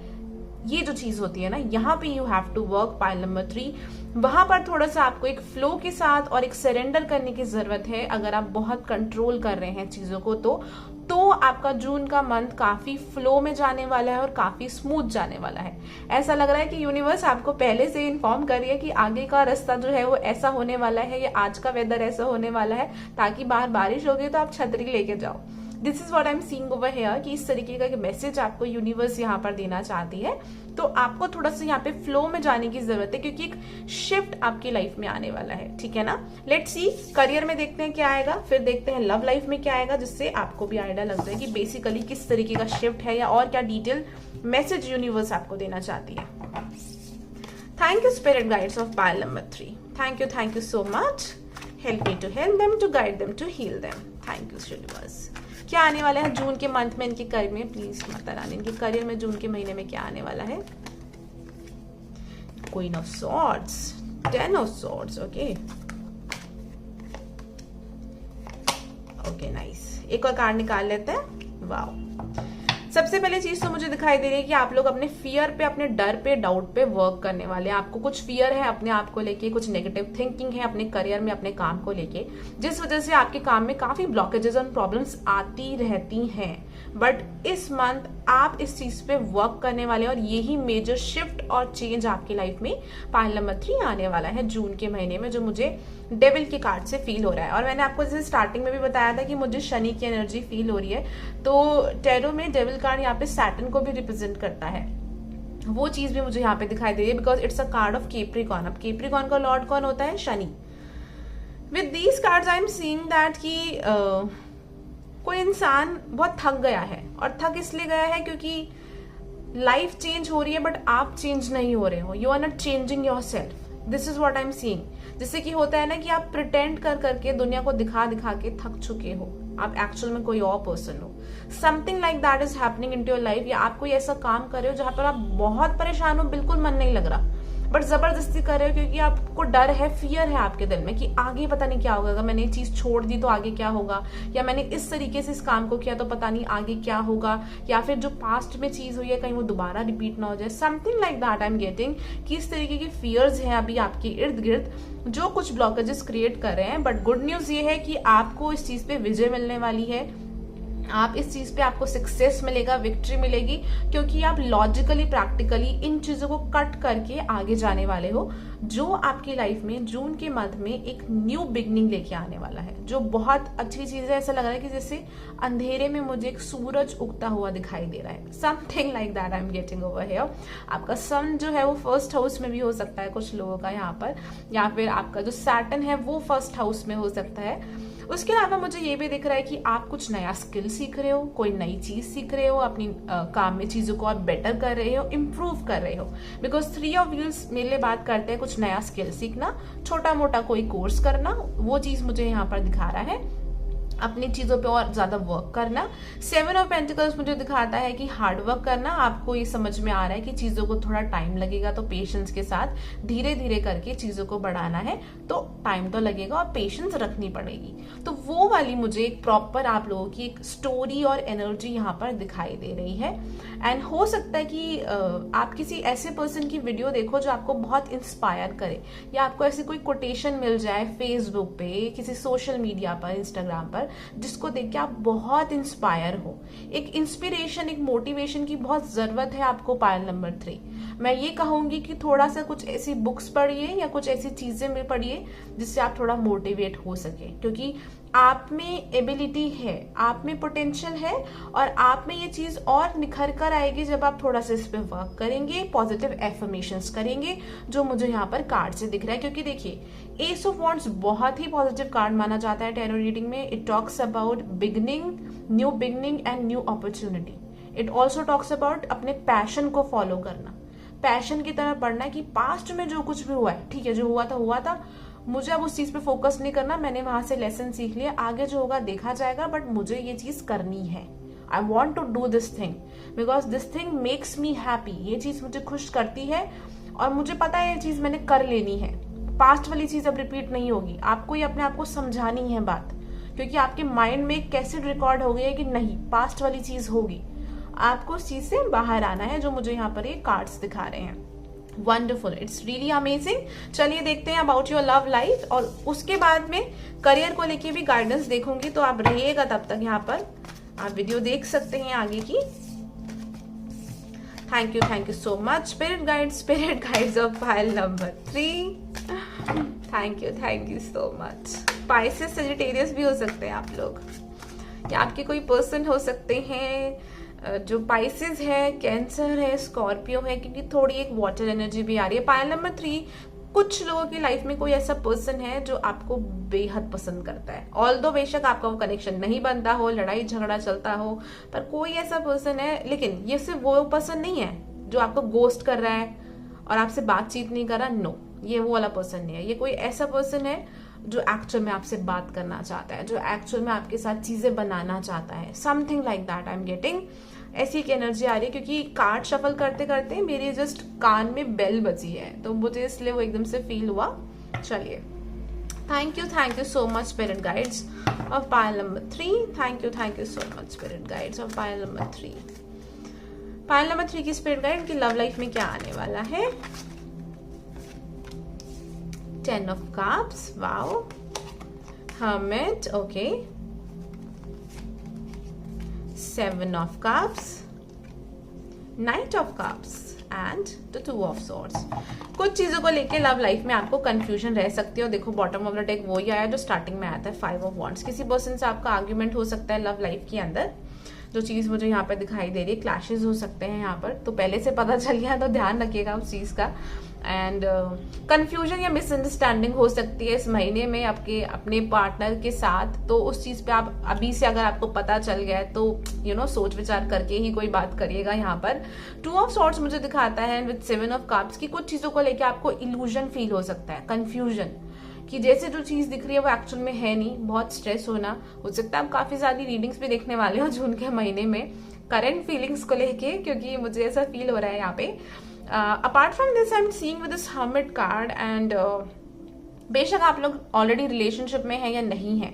S1: ये जो चीज होती है ना, यहाँ पे you have to work pile number 3। वहां पर थोड़ा सा आपको एक फ्लो के साथ और एक सरेंडर करने की जरूरत है। अगर आप बहुत कंट्रोल कर रहे हैं चीजों को, तो आपका जून का मंथ काफी फ्लो में जाने वाला है और काफी स्मूथ जाने वाला है। ऐसा लग रहा है कि यूनिवर्स आपको पहले से इन्फॉर्म कर रही है कि आगे का रास्ता जो है वो ऐसा होने वाला है, या आज का वेदर ऐसा होने वाला है, ताकि बाहर बारिश होगी तो आप छतरी लेके जाओ। This is what I am seeing over here, कि इस तरीके का मैसेज आपको यूनिवर्स यहाँ पर देना चाहती है। तो आपको थोड़ा सा यहाँ पे फ्लो में जाने की जरूरत है, क्योंकि एक शिफ्ट आपकी लाइफ में आने वाला है, ठीक है ना? लेट्स सी, करियर में देखते हैं क्या आएगा, फिर देखते हैं लव लाइफ में क्या आएगा, जिससे आपको भी आइडिया लग जाए कि बेसिकली किस तरीके का शिफ्ट है, या और क्या डिटेल मैसेज यूनिवर्स आपको देना चाहती है। Thank you spirit guides of pile number 3। Thank you so much. Help me to help them, to guide them, to heal them. Thank you universe. क्या आने वाला है जून के मंथ में इनके करियर में? प्लीज माता रानी, इनके करियर में जून के महीने में क्या आने वाला है? Queen of swords, 10 of swords, okay nice. एक और कार्ड निकाल लेते हैं। वाओ, सबसे पहले चीज तो मुझे दिखाई दे रही है कि आप लोग अपने फियर पे, अपने डर पे, डाउट पे वर्क करने वाले हैं। आपको कुछ फियर है अपने आप को लेके, कुछ नेगेटिव थिंकिंग है अपने करियर में, अपने काम को लेके, जिस वजह से आपके काम में काफी ब्लॉकेजेस और प्रॉब्लम्स आती रहती हैं। बट इस मंथ आप इस चीज पे वर्क करने वाले हैं, और यही मेजर शिफ्ट और चेंज आपकी लाइफ में पाइल नंबर 3 आने वाला है जून के महीने में, जो मुझे डेविल के कार्ड से फील हो रहा है। और मैंने आपको जैसे स्टार्टिंग में भी बताया था कि मुझे शनि की एनर्जी फील हो रही है, तो टैरो में डेविल कार्ड यहाँ पे सैटर्न को भी रिप्रेजेंट करता है। वो चीज भी मुझे यहाँ पे दिखाई दे रही है, because it's a card of Capricorn. अब कैप्रिकॉर्न का लॉर्ड कौन होता है? Shani. With these cards I am seeing that कि कोई इंसान बहुत थक गया है, और थक इसलिए गया है क्योंकि लाइफ चेंज हो रही है बट आप चेंज नहीं हो रहे हो। You are not changing yourself. This is what I am seeing. जिससे कि होता है ना कि आप प्रिटेंड कर करके दुनिया को दिखा दिखा के थक चुके हो, आप एक्चुअल में कोई और पर्सन हो। Something like that is happening into your life, या आप कोई ऐसा काम कर रहे हो जहां पर आप बहुत परेशान हो, बिल्कुल मन नहीं लग रहा, बट जबरदस्ती कर रहे हो क्योंकि आपको डर है, फियर है आपके दिल में कि आगे पता नहीं क्या होगा, अगर मैंने ये चीज छोड़ दी तो आगे क्या होगा, या मैंने इस तरीके से इस काम को किया तो पता नहीं आगे क्या होगा, या फिर जो पास्ट में चीज हुई है कहीं वो दोबारा रिपीट ना हो जाए। Something like that I am getting, कि इस तरीके की फियर्स हैं अभी आपके इर्द गिर्द जो कुछ ब्लॉकेजेस क्रिएट कर रहे हैं। बट गुड न्यूज ये है कि आपको इस चीज पे विजय मिलने वाली है, आप इस चीज पे आपको सक्सेस मिलेगा, विक्ट्री मिलेगी, क्योंकि आप लॉजिकली प्रैक्टिकली इन चीजों को कट करके आगे जाने वाले हो, जो आपकी लाइफ में जून के मंथ में एक न्यू बिगनिंग लेके आने वाला है, जो बहुत अच्छी चीज है। ऐसा लग रहा है कि जैसे अंधेरे में मुझे एक सूरज उगता हुआ दिखाई दे रहा है। Something like that I am getting over here. आपका सन जो है वो फर्स्ट हाउस में भी हो सकता है कुछ लोगों का यहाँ पर, या फिर आपका जो सैटर्न है वो फर्स्ट हाउस में हो सकता है। उसके अलावा मुझे ये भी दिख रहा है कि आप कुछ नया स्किल सीख रहे हो, कोई नई चीज सीख रहे हो, अपनी काम में चीजों को आप बेटर कर रहे हो, इम्प्रूव कर रहे हो। बिकॉज 3 ऑफ व्हील्स मेरे लिए बात करते हैं कुछ नया स्किल सीखना, छोटा मोटा कोई कोर्स करना, वो चीज मुझे यहाँ पर दिखा रहा है। अपनी चीजों पे और ज्यादा वर्क करना। 7 ऑफ पेंटिकल्स मुझे दिखाता है कि हार्ड वर्क करना। आपको ये समझ में आ रहा है कि चीजों को थोड़ा टाइम लगेगा, तो पेशेंस के साथ धीरे धीरे करके चीजों को बढ़ाना है, तो टाइम तो लगेगा और पेशेंस रखनी पड़ेगी। तो वो वाली मुझे एक प्रॉपर आप लोगों की एक स्टोरी और एनर्जी यहाँ पर दिखाई दे रही है। एंड हो सकता है कि आप किसी ऐसे पर्सन की वीडियो देखो जो आपको बहुत इंस्पायर करे, या आपको ऐसी कोई कोटेशन मिल जाए फेसबुक पे, किसी सोशल मीडिया पर, इंस्टाग्राम पर, जिसको देख के आप बहुत इंस्पायर हो। एक इंस्पिरेशन, एक मोटिवेशन की बहुत जरूरत है आपको पायल नंबर 3। मैं ये कहूंगी कि थोड़ा सा कुछ ऐसी बुक्स पढ़िए या कुछ ऐसी चीजें भी पढ़िए जिससे आप थोड़ा मोटिवेट हो सके, क्योंकि आप में एबिलिटी है, आप में पोटेंशियल है, और आप में ये चीज और निखर कर आएगी जब आप थोड़ा सा इस पे वर्क करेंगे, पॉजिटिव एफर्मेशंस करेंगे, जो मुझे यहाँ पर कार्ड से दिख रहा है। क्योंकि देखिए, एस ऑफ वॉन्ड्स बहुत ही पॉजिटिव कार्ड माना जाता है टैरो रीडिंग में। It talks about beginning and new opportunity. It also talks about अपने पैशन को फॉलो करना, पैशन की तरह बढ़ना, कि पास्ट में जो कुछ भी हुआ है, ठीक है, जो हुआ था, मुझे अब उस चीज पे फोकस नहीं करना, मैंने वहां से लेसन सीख लिया, आगे जो होगा देखा जाएगा, बट मुझे ये चीज करनी है। I want to do this thing because this thing makes me happy. ये चीज मुझे खुश करती है और मुझे पता है ये चीज मैंने कर लेनी है। पास्ट वाली चीज अब रिपीट नहीं होगी। आपको ये अपने आप को समझानी है बात, क्योंकि आपके माइंड में एक कैसेट रिकॉर्ड हो गई है कि नहीं, पास्ट वाली चीज होगी। आपको उस चीज से बाहर आना है, जो मुझे यहाँ पर ये कार्ड्स दिखा रहे हैं। Wonderful, it's really amazing. चलिए देखते हैं अबाउट योर लव लाइफ, और उसके बाद में करियर को लेके भी गाइडेंस देखूंगी, तो आप रहिएगा तब तक यहाँ पर, आप वीडियो देख सकते हैं आगे की। Thank you so much spirit guides of pile number 3। Thank you so much. Spices Sagittarius भी हो सकते हैं आप लोग, या आपके कोई पर्सन हो सकते हैं जो पाइसेस है, कैंसर है, स्कॉर्पियो है, क्योंकि थोड़ी एक वाटर एनर्जी भी आ रही है। पायल नंबर 3, कुछ लोगों की लाइफ में कोई ऐसा पर्सन है जो आपको बेहद पसंद करता है। ऑल्दो बेशक आपका वो कनेक्शन नहीं बनता हो, लड़ाई झगड़ा चलता हो, पर कोई ऐसा पर्सन है। लेकिन ये सिर्फ वो पर्सन नहीं है जो आपको गोस्ट कर रहा है और आपसे बातचीत नहीं कर रहा। नो, ये वो वाला पर्सन नहीं है। ये कोई ऐसा पर्सन है जो एक्चुअल में आपसे बात करना चाहता है, जो एक्चुअल में आपके साथ चीजें बनाना चाहता है। Something like that I am getting. ऐसी एक एनर्जी आ रही है, क्योंकि कार्ड शफल करते करते मेरे जस्ट कान में बेल बजी है, तो मुझे इसलिए वो एकदम से फील हुआ। चलिए, thank you so much spirit guides of pile number 3। Thank you so much spirit guides of pile number 3। Pile number 3 की स्पिरिट गाइड की लव लाइफ में क्या आने वाला है? 10 of cups, wow. Hermit, okay. 7 of cups, Knight of cups and the 2 of swords. कुछ चीजों को लेके लव लाइफ में आपको कंफ्यूजन रह सकती है। और देखो, बॉटम ऑफ द डेक वही आया जो स्टार्टिंग में आया था, 5 of wands। किसी पर्सन से आपका आर्ग्यूमेंट हो सकता है लव लाइफ के अंदर। जो चीज मुझे यहाँ पर दिखाई दे रही है, क्लैशेस हो सकते हैं यहाँ पर, तो पहले से पता चल गया तो ध्यान रखिएगा उस चीज का। एंड कंफ्यूजन या मिसअंडरस्टैंडिंग हो सकती है इस महीने में आपके अपने पार्टनर के साथ, तो उस चीज पे आप अभी से अगर आपको पता चल गया है तो सोच विचार करके ही कोई बात करिएगा। यहाँ पर 2 of swords मुझे दिखाता है विद 7 of cups की कुछ चीजों को लेकर आपको इल्यूजन फील हो सकता है, कंफ्यूजन, कि जैसे जो चीज दिख रही है वो एक्चुअल में है नहीं। बहुत स्ट्रेस होना हो सकता है। आप काफी सारी रीडिंग्स भी देखने वाले हो जून के महीने में करंट फीलिंग्स को लेके, क्योंकि मुझे ऐसा फील हो रहा है यहाँ पे। Apart from this I am seeing with this hermit card, and बेशक आप लोग ऑलरेडी रिलेशनशिप में है या नहीं है,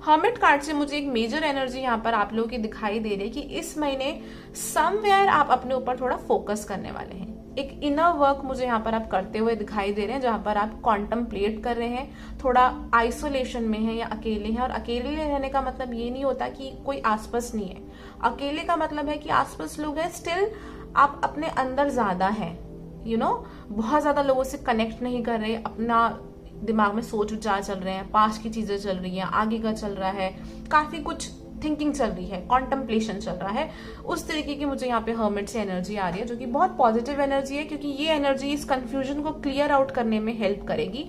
S1: हर्मिट कार्ड से मुझे एक मेजर एनर्जी यहाँ पर आप लोगों की दिखाई दे रही है कि इस महीने समवेयर आप अपने ऊपर थोड़ा फोकस करने वाले हैं। एक इनर वर्क मुझे यहाँ पर आप करते हुए दिखाई दे रहे हैं, जहां पर आप कॉन्टम्पलेट कर रहे हैं, थोड़ा आइसोलेशन में है या अकेले हैं। और अकेले रहने का मतलब ये नहीं होता कि कोई आसपास नहीं है। अकेले का मतलब है कि आसपास लोग हैं, स्टिल आप अपने अंदर ज्यादा है, बहुत ज्यादा लोगों से कनेक्ट नहीं कर रहे, अपना दिमाग में सोच विचार चल रहे हैं, पास्ट की चीजें चल रही हैं, आगे का चल रहा है, काफी कुछ थिंकिंग चल रही है, कॉन्टम्पलेशन चल रहा है। उस तरीके की मुझे यहाँ पे हर्मिट से एनर्जी आ रही है, जो कि बहुत पॉजिटिव एनर्जी है, क्योंकि ये एनर्जी इस कंफ्यूजन को क्लियर आउट करने में हेल्प करेगी।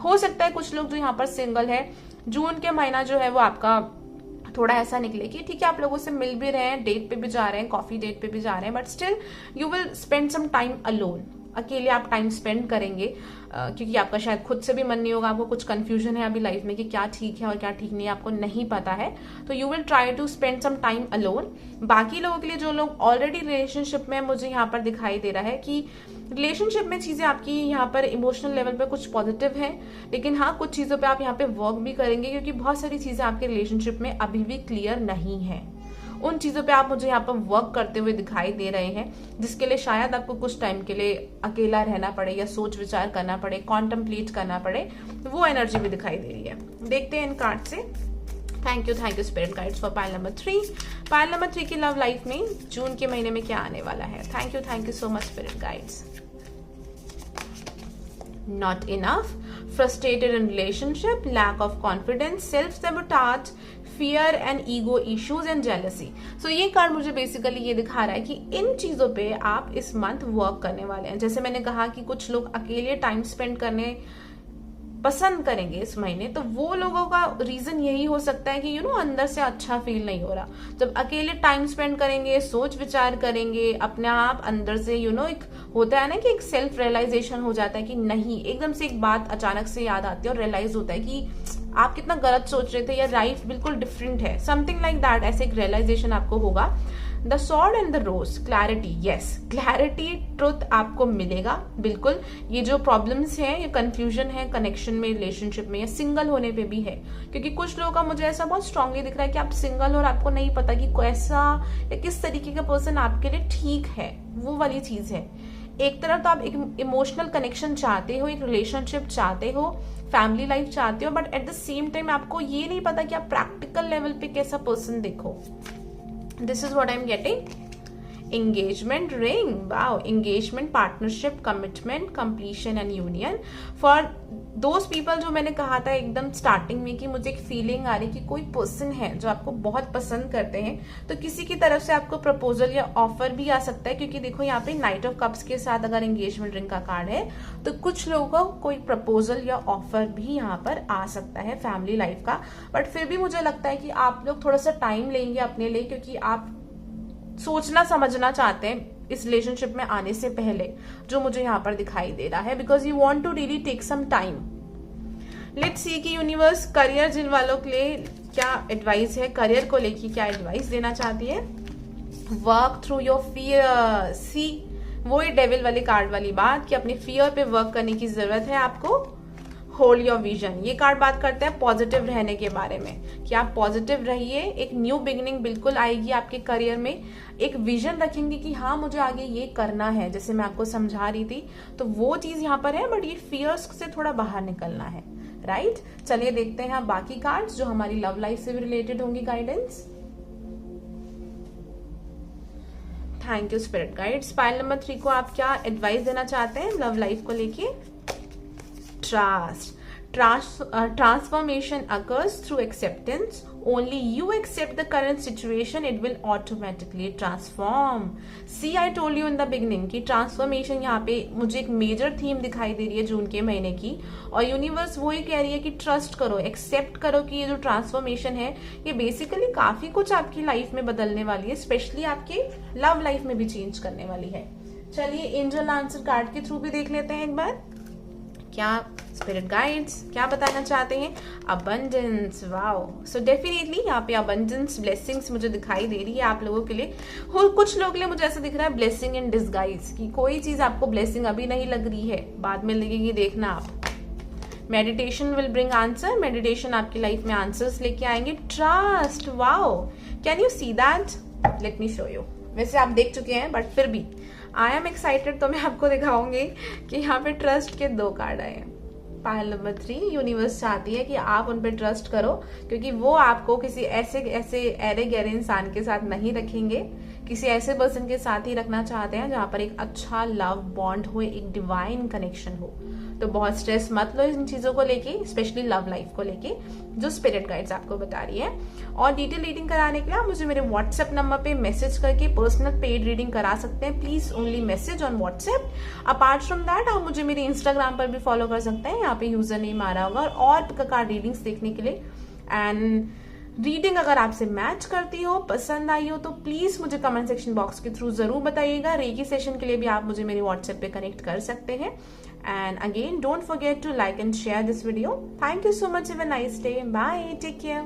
S1: हो सकता है कुछ लोग जो यहाँ पर सिंगल है, जून के महीना जो है वो आपका थोड़ा ऐसा निकले कि ठीक है, आप लोगों से मिल भी रहे हैं, डेट पे भी जा रहे हैं, कॉफी डेट पे भी जा रहे हैं, but still you will spend some time alone. अकेले आप टाइम स्पेंड करेंगे, क्योंकि आपका शायद खुद से भी मन नहीं होगा, आपको कुछ कंफ्यूजन है अभी लाइफ में कि क्या ठीक है और क्या ठीक नहीं है, आपको नहीं पता है, तो you will try to spend some time alone. बाकी लोगों के लिए, जो लोग ऑलरेडी रिलेशनशिप में, मुझे यहाँ पर दिखाई दे रहा है कि रिलेशनशिप में चीजें आपकी यहाँ पर इमोशनल लेवल पे कुछ पॉजिटिव है, लेकिन हाँ कुछ चीजों पे आप यहाँ पे वर्क भी करेंगे, क्योंकि बहुत सारी चीजें आपके रिलेशनशिप में अभी भी क्लियर नहीं है। उन चीजों पे आप मुझे यहाँ पर वर्क करते हुए दिखाई दे रहे हैं, जिसके लिए शायद आपको कुछ टाइम के लिए अकेला रहना पड़े या सोच विचार करना पड़े, कॉन्टम्प्लेट करना पड़े, वो एनर्जी भी दिखाई दे रही है। देखते हैं इन कार्ड से। Thank you spirit guides for pile number 3। Pile number 3 की लव लाइफ में जून के महीने में क्या आने वाला है। Thank you so much spirit guides. Not enough, frustrated in relationship, lack of confidence, self-sabotage, fear and ego issues and jealousy. So ये कार्ड मुझे बेसिकली ये दिखा रहा है कि इन चीजों पे आप इस मंथ वर्क करने वाले हैं। जैसे मैंने कहा कि कुछ लोग अकेले टाइम स्पेंड करने पसंद करेंगे इस महीने, तो वो लोगों का रीजन यही हो सकता है कि अंदर से अच्छा फील नहीं हो रहा। जब अकेले टाइम स्पेंड करेंगे, सोच विचार करेंगे, अपने आप अंदर से एक होता है ना कि एक सेल्फ रियलाइजेशन हो जाता है कि नहीं, एकदम से एक बात अचानक से याद आती है और रियलाइज होता है कि आप कितना गलत सोच रहे थे या लाइफ बिल्कुल डिफरेंट है, समथिंग लाइक दैट। ऐसे एक रियलाइजेशन आपको होगा। The sword and the rose, clarity, yes clarity, truth आपको मिलेगा बिल्कुल। ये जो प्रॉब्लम्स हैं, ये कंफ्यूजन है कनेक्शन में, रिलेशनशिप में या सिंगल होने पे भी है, क्योंकि कुछ लोगों का मुझे ऐसा बहुत स्ट्रांगली दिख रहा है कि आप सिंगल और आपको नहीं पता कि कैसा या किस तरीके का पर्सन आपके लिए ठीक है। वो वाली चीज है। एक तरफ तो आप एक इमोशनल कनेक्शन चाहते हो, एक रिलेशनशिप चाहते हो, फैमिली लाइफ चाहते हो, but at the same time आपको ये नहीं पता कि आप प्रैक्टिकल लेवल पे कैसा पर्सन देखो। This is what I'm getting. Engagement ring, wow, engagement, partnership, commitment, completion and union. For those people जो मैंने कहा था एकदम स्टार्टिंग में कि मुझे एक फीलिंग आ रही कि कोई पर्सन है जो आपको बहुत पसंद करते हैं, तो किसी की तरफ से आपको प्रपोजल या ऑफर भी आ सकता है। क्योंकि देखो यहाँ पे नाइट ऑफ कप्स के साथ अगर एंगेजमेंट रिंग का कार्ड है, तो कुछ लोगों को कोई प्रपोजल या ऑफर भी यहाँ पर आ सकता है फैमिली लाइफ का। बट फिर भी मुझे लगता है कि आप लोग थोड़ा सा टाइम लेंगे अपने लिए, क्योंकि आप सोचना समझना चाहते हैं इस रिलेशनशिप में आने से पहले, जो मुझे यहाँ पर दिखाई दे रहा है, because you want to really take some time. Let's see कि यूनिवर्स करियर जिन वालों के लिए क्या एडवाइस है, करियर को लेके क्या एडवाइस देना चाहती है। वर्क थ्रू योर फियर, सी वो ही डेविल वाली कार्ड वाली बात कि अपने फियर पे वर्क करने की जरूरत है आपको। होल्ड योर विजन, ये कार्ड बात करते हैं पॉजिटिव रहने के बारे में कि आप पॉजिटिव रहिए। एक न्यू बिगिनिंग बिल्कुल आएगी आपके करियर में। एक विजन रखेंगे कि हाँ मुझे आगे ये करना है, जैसे मैं आपको समझा रही थी, तो वो चीज यहाँ पर है। बट ये फियर्स से थोड़ा बाहर निकलना है, राइट। चलिए देखते हैं बाकी कार्ड्स जो हमारी लव लाइफ से भी रिलेटेड होंगी guidance. Thank you spirit guides. Pile number 3 को आप क्या एडवाइस देना चाहते हैं लव लाइफ को लेके। Transformation occurs through acceptance. Only you accept the current situation, it will automatically transform. See, I told you in the beginning कि transformation यहाँ पे मुझे एक मेजर थीम दिखाई दे रही है जून के महीने की, और यूनिवर्स वो ही कह रही है कि ट्रस्ट करो, एक्सेप्ट करो कि ये जो ट्रांसफॉर्मेशन है ये बेसिकली काफी कुछ आपकी लाइफ में बदलने वाली है, स्पेशली आपके लव लाइफ में भी चेंज करने वाली है। चलिए एंजल आंसर कार्ड के थ्रू भी देख लेते हैं एक बार, क्या स्पिरिट गाइड्स क्या बताना चाहते हैं। Abundance, wow. सो डेफिनेटली यहाँ पे अबंडेंस, ब्लेसिंग्स मुझे दिखाई दे रही है आप लोगों के लिए। कुछ लोगों के लिए मुझे ऐसा दिख रहा है ब्लेसिंग इन डिस्गाइज, कि कोई चीज आपको ब्लेसिंग अभी नहीं लग रही है, बाद में लगेगी, देखना आप। Meditation will bring answer, meditation आपकी लाइफ में आंसर्स लेके आएंगे। Trust, wow, can you see that, let me show you. वैसे आप देख चुके हैं बट फिर भी आई एम एक्साइटेड, तो मैं आपको दिखाऊंगी कि यहाँ पे ट्रस्ट के 2 कार्ड आए हैं। पाइल नंबर 3, यूनिवर्स चाहती है कि आप उन पे ट्रस्ट करो, क्योंकि वो आपको किसी ऐसे ऐरे गहरे इंसान के साथ नहीं रखेंगे, किसी ऐसे पर्सन के साथ ही रखना चाहते हैं जहां पर एक अच्छा लव बॉन्ड हो, एक डिवाइन कनेक्शन हो। तो बहुत स्ट्रेस मत लो इन चीजों को लेके, स्पेशली लव लाइफ को लेके, जो स्पिरिट गाइड्स आपको बता रही है। और डिटेल रीडिंग कराने के लिए आप मुझे मेरे व्हाट्सएप नंबर पे मैसेज करके पर्सनल पेड रीडिंग करा सकते हैं। Please only message on WhatsApp. Apart from that आप मुझे मेरे इंस्टाग्राम पर भी फॉलो कर सकते हैं, यहाँ पे यूजर नेम आ रहा होगा, और कार्ड रीडिंग्स देखने के लिए। एंड रीडिंग अगर आपसे मैच करती हो, पसंद आई हो, तो प्लीज मुझे कमेंट सेक्शन बॉक्स के थ्रू जरूर बताइएगा। रेकी सेशन के लिए भी आप मुझे मेरे व्हाट्सएप पे कनेक्ट कर सकते हैं। And again don't forget to like and share this video. Thank you so much, have a nice day, bye, take care.